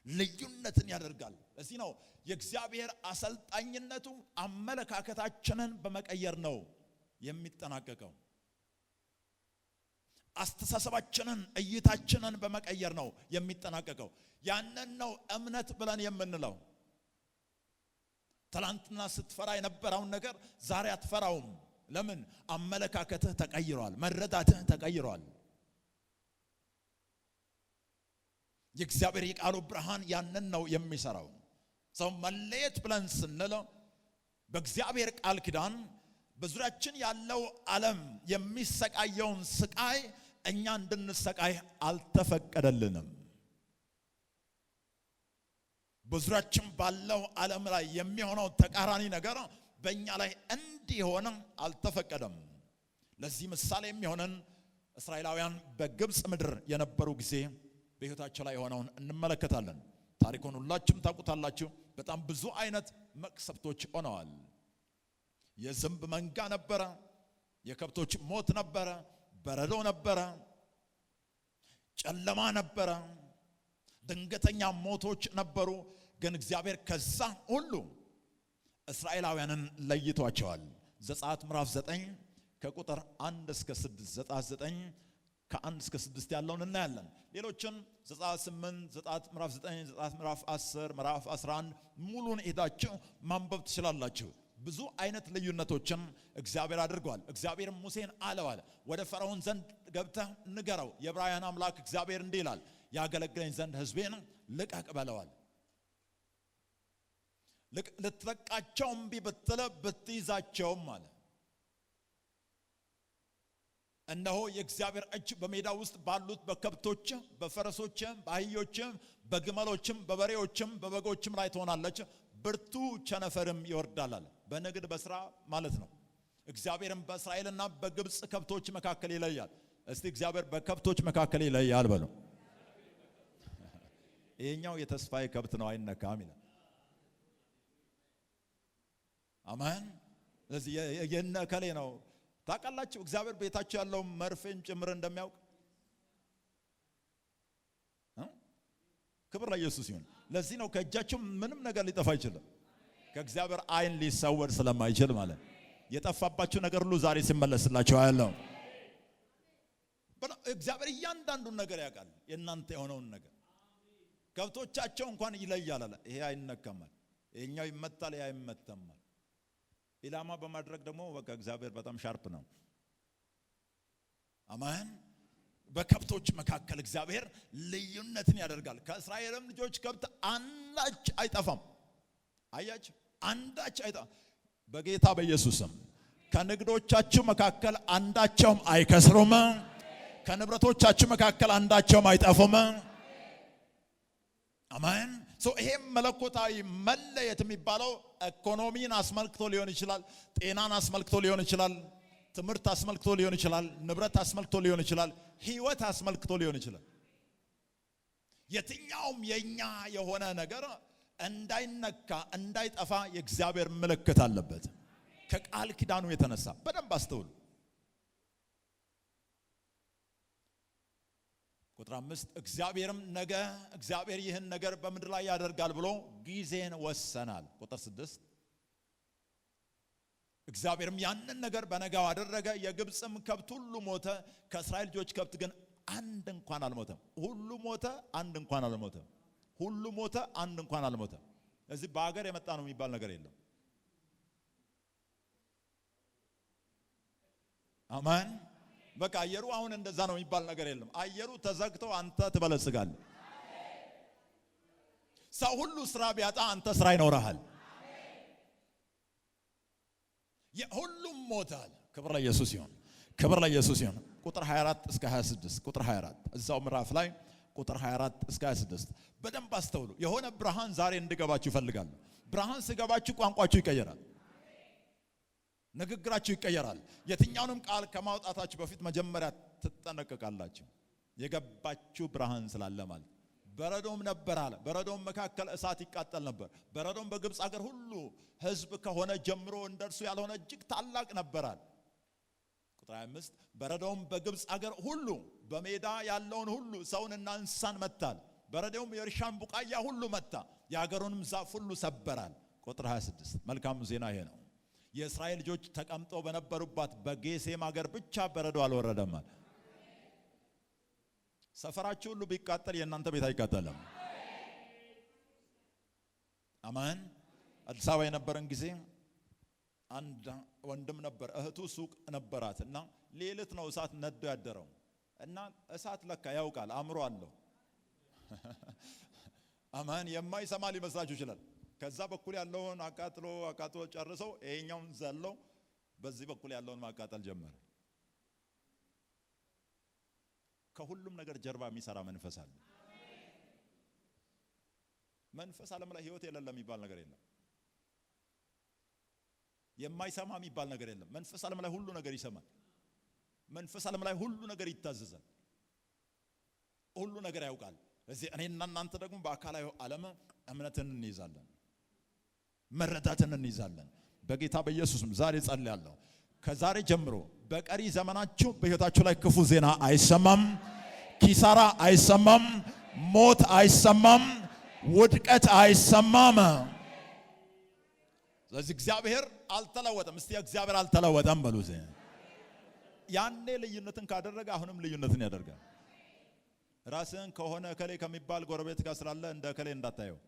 ልዩነትን ያደርጋል። እዚህ ነው የእግዚአብሔር አሰልጣኝነቱ አመለካከታችንን በመቀየር ነው የሚጠናቀቀው። አስተሳሰባችንን እይታችንን በመቀየር ነው የሚጠናቀቀው። ያንን ነው እምነት ብለን የምንለው። ትላንትና ስትፈራ የነበረውን ነገር ዛሬ አትፈራውም። ለምን? አመለካከትህ ተቀይሯል፣ መረዳትህ ተቀይሯል። የእግዚአብሔር የቃሉ ብርሃን ያንን ነው የሚሰራው። ሰው መለየት ብለን ስንል በእግዚአብሔር ቃል ኪዳን በዙሪያችን ያለው ዓለም የሚሰቃየውን ስቃይ እኛ እንድንሰቃይ አልተፈቀደልንም። በዙሪያችን ባለው ዓለም ላይ የሚሆነው ተቃራኒ ነገር በእኛ ላይ እንዲሆን አልተፈቀደም። ለዚህ ምሳሌ የሚሆነን እስራኤላውያን በግብፅ ምድር የነበሩ ጊዜ በሕይወታቸው ላይ የሆነውን እንመለከታለን። ታሪኩን ሁላችሁም ታውቁታላችሁ። በጣም ብዙ አይነት መቅሰፍቶች ሆነዋል። የዝንብ መንጋ ነበረ፣ የከብቶች ሞት ነበረ፣ በረዶ ነበረ፣ ጨለማ ነበረ፣ ድንገተኛ ሞቶች ነበሩ። ግን እግዚአብሔር ከዛ ሁሉ እስራኤላውያንን ለይቷቸዋል። ዘጸአት ምዕራፍ 9 ከቁጥር 1 እስከ 6 ዘጸአት 9 ከ1 እስከ 6 ያለውን እናያለን። ሌሎችን ዘጸአት 8 ዘጸአት ምዕራፍ 9 ዘጸአት ምዕራፍ 10 ምዕራፍ 11 ሙሉን ሄዳችሁ ማንበብ ትችላላችሁ። ብዙ አይነት ልዩነቶችን እግዚአብሔር አድርጓል። እግዚአብሔር ሙሴን አለው ወደ ፈርዖን ዘንድ ገብተህ ንገረው፣ የዕብራውያን አምላክ እግዚአብሔር እንዲህ ይላል፣ ያገለግለኝ ዘንድ ሕዝቤን ልቀቅ በለዋል። ልትለቃቸው እምቢ ብትል ብትይዛቸውም አለ እነሆ የእግዚአብሔር እጅ በሜዳ ውስጥ ባሉት በከብቶች፣ በፈረሶች፣ በአህዮች፣ በግመሎችም፣ በበሬዎችም፣ በበጎችም ላይ ትሆናለች፣ ብርቱ ቸነፈርም ይወርዳል አለ። በንግድ በስራ ማለት ነው። እግዚአብሔርም በእስራኤልና በግብፅ ከብቶች መካከል ይለያል። እስቲ እግዚአብሔር በከብቶች መካከል ይለያል በሉ። ይሄኛው የተስፋዬ ከብት ነው አይነካም ይላል። አሜን። ስለዚህ የነከሌ ነው። ታውቃላችሁ እግዚአብሔር ቤታችሁ ያለው መርፌን ጭምር እንደሚያውቅ። ክብር ለኢየሱስ ይሁን። ለዚህ ነው ከእጃችሁ ምንም ነገር ሊጠፋ አይችልም፣ ከእግዚአብሔር አይን ሊሰወር ስለማይችል ማለት። የጠፋባችሁ ነገር ሁሉ ዛሬ ሲመለስላችሁ አያለው። እግዚአብሔር እያንዳንዱን ነገር ያውቃል፣ የእናንተ የሆነውን ነገር። ከብቶቻቸው እንኳን ይለያል አለ። ይሄ አይነካማል፣ ይሄኛው ይመታል፣ ይሄ አይመታማል። ኢላማ በማድረግ ደግሞ በቃ እግዚአብሔር በጣም ሻርፕ ነው። አሜን። በከብቶች መካከል እግዚአብሔር ልዩነትን ያደርጋል። ከእስራኤልም ልጆች ከብት አንዳች አይጠፋም። አያችሁ፣ አንዳች አይጠፋም። በጌታ በኢየሱስም ከንግዶቻችሁ መካከል አንዳቸውም አይከስሩም። ከንብረቶቻችሁ መካከል አንዳቸውም አይጠፉም። አሜን። ይሄ መለኮታዊ መለየት የሚባለው ኢኮኖሚን አስመልክቶ ሊሆን ይችላል፣ ጤናን አስመልክቶ ሊሆን ይችላል፣ ትምህርት አስመልክቶ ሊሆን ይችላል፣ ንብረት አስመልክቶ ሊሆን ይችላል፣ ህይወት አስመልክቶ ሊሆን ይችላል። የትኛውም የኛ የሆነ ነገር እንዳይነካ እንዳይጠፋ የእግዚአብሔር ምልክት አለበት። ከቃል ኪዳኑ የተነሳ በደንብ አስተውሉ። ቁጥር 5 እግዚአብሔርም ነገ እግዚአብሔር ይህን ነገር በምድር ላይ ያደርጋል ብሎ ጊዜን ወሰናል። ቁጥር 6 እግዚአብሔርም ያንን ነገር በነጋው አደረገ። የግብፅም ከብት ሁሉ ሞተ፣ ከእስራኤል ልጆች ከብት ግን አንድ እንኳን አልሞተም። ሁሉ ሞተ፣ አንድ እንኳን አልሞተም። ሁሉ ሞተ፣ አንድ እንኳን አልሞተም። እዚህ በአገር የመጣ ነው የሚባል ነገር የለም። አሜን። በቃ አየሩ አሁን እንደዛ ነው የሚባል ነገር የለም። አየሩ ተዘግቶ አንተ ትበለጽጋለህ። ሰው ሁሉ ስራ ቢያጣ አንተ ስራ ይኖርሃል። ሁሉም ሞታል። ክብር ለኢየሱስ ይሁን፣ ክብር ለኢየሱስ ይሁን። ቁጥር 24 እስከ 26 ቁጥር 24 እዛው ምዕራፍ ላይ ቁጥር 24 እስከ 26 በደንብ አስተውሉ። የሆነ ብርሃን ዛሬ እንድገባችሁ ይፈልጋል። ብርሃን ሲገባችሁ ቋንቋችሁ ይቀየራል፣ ንግግራችሁ ይቀየራል። የትኛውንም ቃል ከማውጣታችሁ በፊት መጀመሪያ ትጠነቀቃላችሁ። የገባችሁ ብርሃን ስላለ ማለት። በረዶም ነበር አለ። በረዶም መካከል እሳት ይቃጠል ነበር። በረዶም በግብፅ ሀገር ሁሉ ሕዝብ ከሆነ ጀምሮ እንደርሱ ያልሆነ እጅግ ታላቅ ነበራል። ቁጥር 25 በረዶም በግብፅ ሀገር ሁሉ በሜዳ ያለውን ሁሉ ሰውንና እንስሳን መታል። በረዶም የእርሻን ቡቃያ ሁሉ መታ፣ የሀገሩንም ዛፍ ሁሉ ሰበራል። ቁጥር 26 መልካም ዜና ይሄ ነው። የእስራኤል ልጆች ተቀምጠው በነበሩባት በጌሴም ሀገር ብቻ በረዶ አልወረደም። ሰፈራችሁ ሁሉ ቢቃጠል የእናንተ ቤት አይቃጠልም። አማን። አዲስ አበባ የነበረን ጊዜ አንድ ወንድም ነበር፣ እህቱ ሱቅ ነበራትና ሌሊት ነው እሳት ነዶ ያደረው እና እሳት ለካ ያውቃል፣ አእምሮ አለው። አማን። የማይሰማ ሊመስላችሁ ይችላል። ከዛ በኩል ያለውን አቃጥሎ ጨርሰው ይሄኛውን ዘለው በዚህ በኩል ያለውን ማቃጠል ጀመረ። ከሁሉም ነገር ጀርባ የሚሰራ መንፈስ አለ። መንፈስ ዓለም ላይ ህይወት የለም የሚባል ነገር የለም። የማይሰማ የሚባል ነገር የለም። መንፈስ ዓለም ላይ ሁሉ ነገር ይሰማል። መንፈስ ዓለም ላይ ሁሉ ነገር ይታዘዛል። ሁሉ ነገር ያውቃል። ስለዚህ እኔና እናንተ ደግሞ በአካላዊ ዓለም እምነትን እንይዛለን፣ መረዳትን እንይዛለን። በጌታ በኢየሱስም ዛሬ ጸልያለሁ፣ ከዛሬ ጀምሮ በቀሪ ዘመናችሁ በህይወታችሁ ላይ ክፉ ዜና አይሰማም፣ ኪሳራ አይሰማም፣ ሞት አይሰማም፣ ውድቀት አይሰማም። ስለዚህ እግዚአብሔር አልተለወጠም። እስቲ እግዚአብሔር አልተለወጠም በሉት። ያኔ ልዩነትን ካደረገ አሁንም ልዩነትን ያደርጋል። ራስን ከሆነ እከሌ ከሚባል ጎረቤት ጋር ስላለ እንደ እከሌ እንዳታየው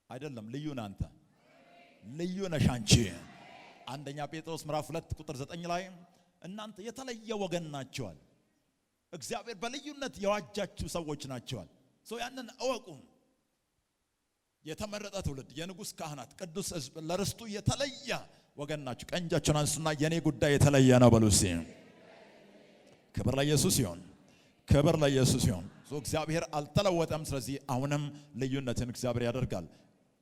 አይደለም። ልዩ ነህ አንተ፣ ልዩ ነሽ አንቺ። አንደኛ ጴጥሮስ ምዕራፍ 2 ቁጥር 9 ላይ እናንተ የተለየ ወገን ናችኋል፣ እግዚአብሔር በልዩነት የዋጃችሁ ሰዎች ናችኋል። ያንን እወቁ። የተመረጠ ትውልድ፣ የንጉስ ካህናት፣ ቅዱስ ሕዝብ፣ ለርስቱ የተለየ ወገን ናችሁ። ቀኝ እጃችሁን አንሱና የኔ ጉዳይ የተለየ ነው በሉ እስቲ። ክብር ለኢየሱስ ይሁን፣ ክብር ለኢየሱስ ይሁን። እግዚአብሔር አልተለወጠም። ስለዚህ አሁንም ልዩነትን እግዚአብሔር ያደርጋል።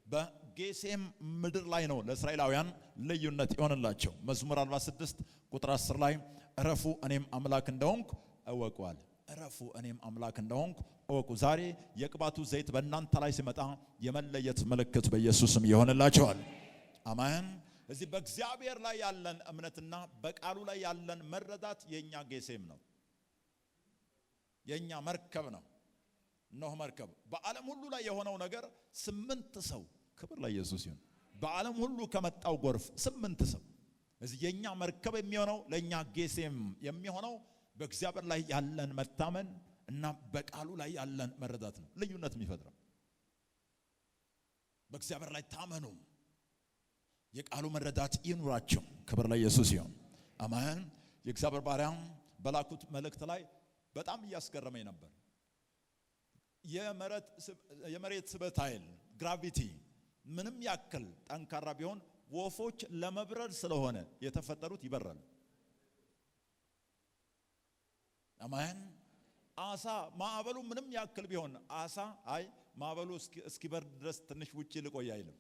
በጌሴም ምድር ላይ ነው ለእስራኤላውያን ልዩነት ይሆንላቸው። መዝሙር 46 ቁጥር 10 ላይ እረፉ እኔም አምላክ እንደሆንኩ እወቁአል። እረፉ እኔም አምላክ እንደሆንኩ እወቁ። ዛሬ የቅባቱ ዘይት በእናንተ ላይ ሲመጣ የመለየት ምልክት በኢየሱስም ይሆንላቸዋል። አሜን። እዚህ በእግዚአብሔር ላይ ያለን እምነትና በቃሉ ላይ ያለን መረዳት የኛ ጌሴም ነው፣ የኛ መርከብ ነው። ኖህ መርከብ በዓለም ሁሉ ላይ የሆነው ነገር 8 ሰው፣ ክብር ለኢየሱስ ይሁን። በዓለም ሁሉ ከመጣው ጎርፍ 8 ሰው። እዚህ የኛ መርከብ የሚሆነው ለኛ ጌሴም የሚሆነው በእግዚአብሔር ላይ ያለን መታመን እና በቃሉ ላይ ያለን መረዳት ነው ልዩነት የሚፈጥረው። በእግዚአብሔር ላይ ታመኑ፣ የቃሉ መረዳት ይኑራችሁ። ክብር ለኢየሱስ ይሁን። አሜን። የእግዚአብሔር ባሪያ በላኩት መልእክት ላይ በጣም እያስገረመኝ ነበር። የመሬት ስበት ኃይል ግራቪቲ ምንም ያክል ጠንካራ ቢሆን ወፎች ለመብረር ስለሆነ የተፈጠሩት ይበራሉ። አሜን። አሳ ማዕበሉ ምንም ያክል ቢሆን አሳ አይ ማዕበሉ እስኪበርድ ድረስ ትንሽ ውጪ ልቆይ አይልም።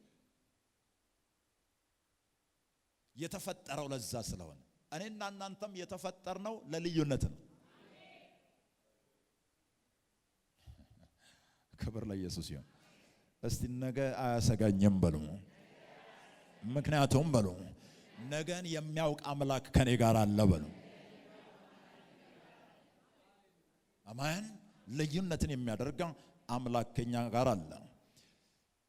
የተፈጠረው ለዛ ስለሆነ እኔና እናንተም የተፈጠርነው ለልዩነት ነው። ክብር ለኢየሱስ ይሁን። እስቲ ነገ አያሰጋኝም በሉ። ምክንያቱም በሉ ነገን የሚያውቅ አምላክ ከኔ ጋር አለ በሉ። አሜን። ልዩነትን የሚያደርግ አምላክ ከኛ ጋር አለ።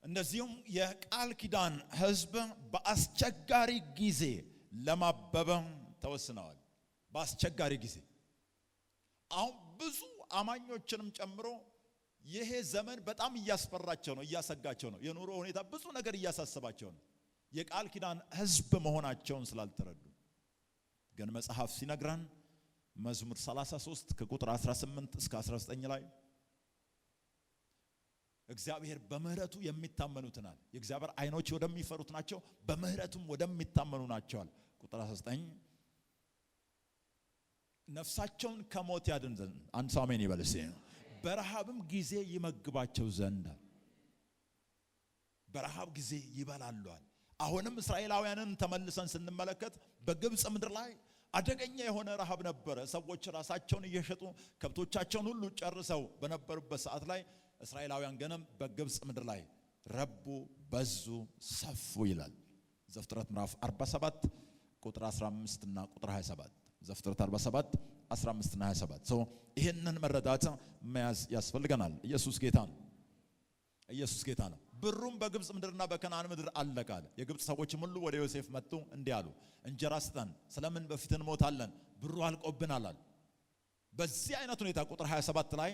እንደዚሁም የቃል ኪዳን ሕዝብ በአስቸጋሪ ጊዜ ለማበብ ተወስነዋል። በአስቸጋሪ ጊዜ አሁን ብዙ አማኞችንም ጨምሮ ይሄ ዘመን በጣም እያስፈራቸው ነው፣ እያሰጋቸው ነው። የኑሮ ሁኔታ ብዙ ነገር እያሳሰባቸው ነው፣ የቃል ኪዳን ሕዝብ መሆናቸውን ስላልተረዱ። ግን መጽሐፍ ሲነግረን መዝሙር 33 ከቁጥር 18 እስከ 19 ላይ እግዚአብሔር በምህረቱ የሚታመኑትናል። የእግዚአብሔር አይኖች ወደሚፈሩት ናቸው፣ በምህረቱም ወደሚታመኑ ናቸዋል። ቁጥር 19 ነፍሳቸውን ከሞት ያድን ዘንድ አንድ ሰው አሜን ይበል። በረሃብም ጊዜ ይመግባቸው ዘንድ በረሃብ ጊዜ ይበላሉዋል። አሁንም እስራኤላውያንን ተመልሰን ስንመለከት በግብጽ ምድር ላይ አደገኛ የሆነ ረሃብ ነበረ። ሰዎች ራሳቸውን እየሸጡ ከብቶቻቸውን ሁሉ ጨርሰው በነበሩበት ሰዓት ላይ እስራኤላውያን ገነም በግብጽ ምድር ላይ ረቡ፣ በዙ፣ ሰፉ ይላል። ዘፍጥረት ምዕራፍ 47 ቁጥር 15 እና ቁጥር 27። ዘፍጥረት 47 15 እና 27። ይሄንን መረዳት መያዝ ያስፈልገናል። ኢየሱስ ጌታ ነው። ኢየሱስ ጌታ ነው። ብሩም በግብጽ ምድርና በከነዓን ምድር አለቀ አለ። የግብጽ ሰዎችም ሁሉ ወደ ዮሴፍ መጡ እንዲህ አሉ፣ እንጀራ ስጠን፣ ስለምን በፊት እንሞታለን? ብሩ አልቆብናል አሉ። በዚህ አይነት ሁኔታ ቁጥር 27 ላይ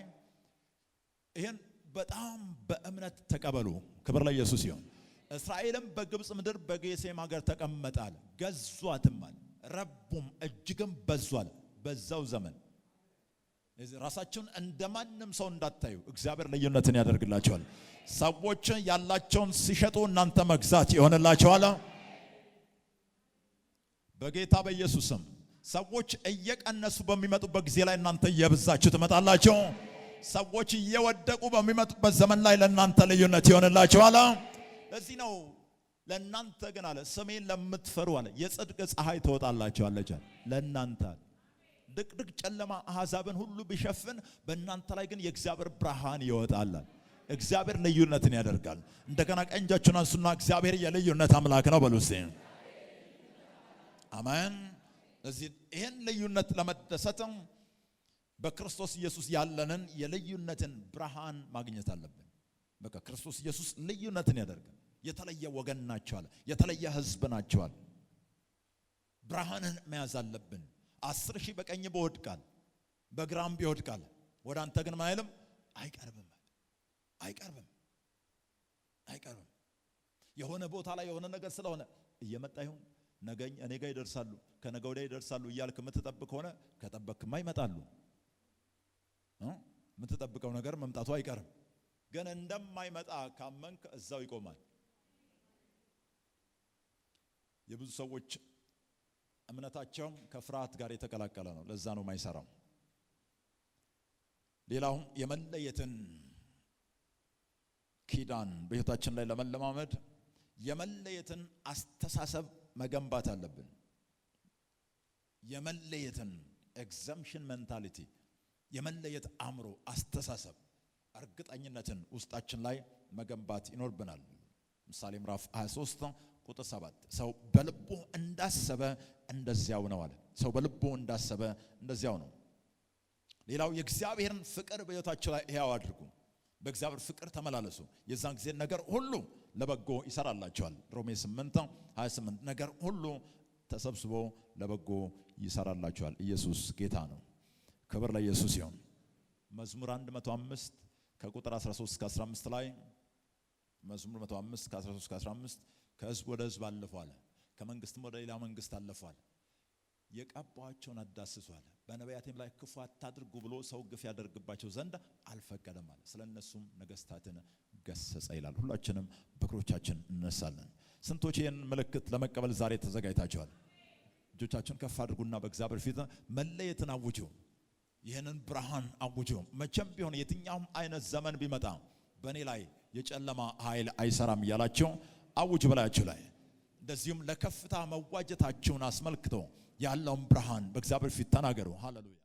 ይሄን በጣም በእምነት ተቀበሉ። ክብር ለኢየሱስ ይሁን። እስራኤልም በግብጽ ምድር በጌሴም ሀገር ተቀመጣል፣ ገዟትማል፣ ረቡም እጅግም በዟል። በዛው ዘመን ራሳችሁን እንደማንም ሰው እንዳታዩ እግዚአብሔር ልዩነትን ያደርግላችኋል። ሰዎች ያላቸውን ሲሸጡ እናንተ መግዛት ይሆንላችኋል። በጌታ በኢየሱስም ሰዎች እየቀነሱ በሚመጡበት ጊዜ ላይ እናንተ እየበዛችሁ ትመጣላችሁ። ሰዎች እየወደቁ በሚመጡበት ዘመን ላይ ለእናንተ ልዩነት ይሆንላችኋል። ለዚህ ነው ለእናንተ ግን አለ ስሜን ለምትፈሩ አለ የጽድቅ ፀሐይ ትወጣላችኋለች። ለእናንተ ድቅድቅ ጨለማ አሕዛብን ሁሉ ቢሸፍን በእናንተ ላይ ግን የእግዚአብሔር ብርሃን ይወጣል። እግዚአብሔር ልዩነትን ያደርጋል። እንደገና ቀኝ እጃችሁን አንሱና እግዚአብሔር የልዩነት አምላክ ነው በሉ እስቲ። አሜን። ስለዚህ ይሄን ልዩነት ለመደሰት በክርስቶስ ኢየሱስ ያለንን የልዩነትን ብርሃን ማግኘት አለብን። በቃ ክርስቶስ ኢየሱስ ልዩነትን ያደርጋል። የተለየ ወገን ናቸዋል፣ የተለየ ህዝብ ናቸዋል። ብርሃንን መያዝ አለብን። 10,000 በቀኝ በወድቃል በግራም ቢወድቃል ወደ አንተ ግን ማይልም አይቀርብም። የሆነ ቦታ ላይ የሆነ ነገር ስለሆነ እየመጣ ይሁን ነገ እኔ ጋር ይደርሳሉ ከነገ ወዲያ ይደርሳሉ እያልክ የምትጠብቅ ሆነ ከጠበቅክማ ይመጣሉ። የምትጠብቀው ነገር መምጣቱ አይቀርም። ግን እንደማይመጣ ካመንክ እዛው ይቆማል። የብዙ ሰዎች እምነታቸው ከፍርሃት ጋር የተቀላቀለ ነው። ለዛ ነው የማይሰራው። ሌላው የመለየትን ኪዳን በህይወታችን ላይ ለመለማመድ የመለየትን አስተሳሰብ መገንባት አለብን። የመለየትን ኤግዘምፕሽን ሜንታሊቲ የመለየት አእምሮ አስተሳሰብ እርግጠኝነትን ውስጣችን ላይ መገንባት ይኖርብናል። ምሳሌ ምዕራፍ 23 ቁጥር 7 ሰው በልቡ እንዳሰበ እንደዚያው ነው አለ። ሰው በልቡ እንዳሰበ እንደዚያው ነው። ሌላው የእግዚአብሔርን ፍቅር በህይወታችሁ ላይ ሕያው አድርጉ። በእግዚአብሔር ፍቅር ተመላለሱ። የዛን ጊዜ ነገር ሁሉ ለበጎ ይሰራላችኋል። ሮሜ 8:28 ነገር ሁሉ ተሰብስቦ ለበጎ ይሰራላችኋል። ኢየሱስ ጌታ ነው። ክብር ለኢየሱስ ይሁን። መዝሙር 105 ከቁጥር 13 እስከ 15 ላይ መዝሙር 105 ከ13 እስከ 15 ከህዝብ ወደ ህዝብ አለፈዋል፣ ከመንግስትም ወደ ሌላ መንግስት አለፈዋል። የቀባቸውን አዳስሷል። በነቢያቴም ላይ ክፉ አታድርጉ ብሎ ሰው ግፍ ያደርግባቸው ዘንድ አልፈቀደም አለ። ስለነሱም ነገስታትን ገሰጸ ይላል። ሁላችንም በእግሮቻችን እንነሳለን። ስንቶች ይህን ምልክት ለመቀበል ዛሬ ተዘጋጅታችኋል? እጆቻችሁን ከፍ አድርጉና በእግዚአብሔር ፊት መለየትን አውጁ። ይህንን ብርሃን አውጁ። መቼም ቢሆን የትኛውም አይነት ዘመን ቢመጣ በእኔ ላይ የጨለማ ኃይል አይሰራም እያላችሁ አውጁ በላያችሁ ላይ። እንደዚሁም ለከፍታ መዋጀታችሁን አስመልክቶ ያለውን ብርሃን በእግዚአብሔር ፊት ተናገሩ። ሃሌሉያ።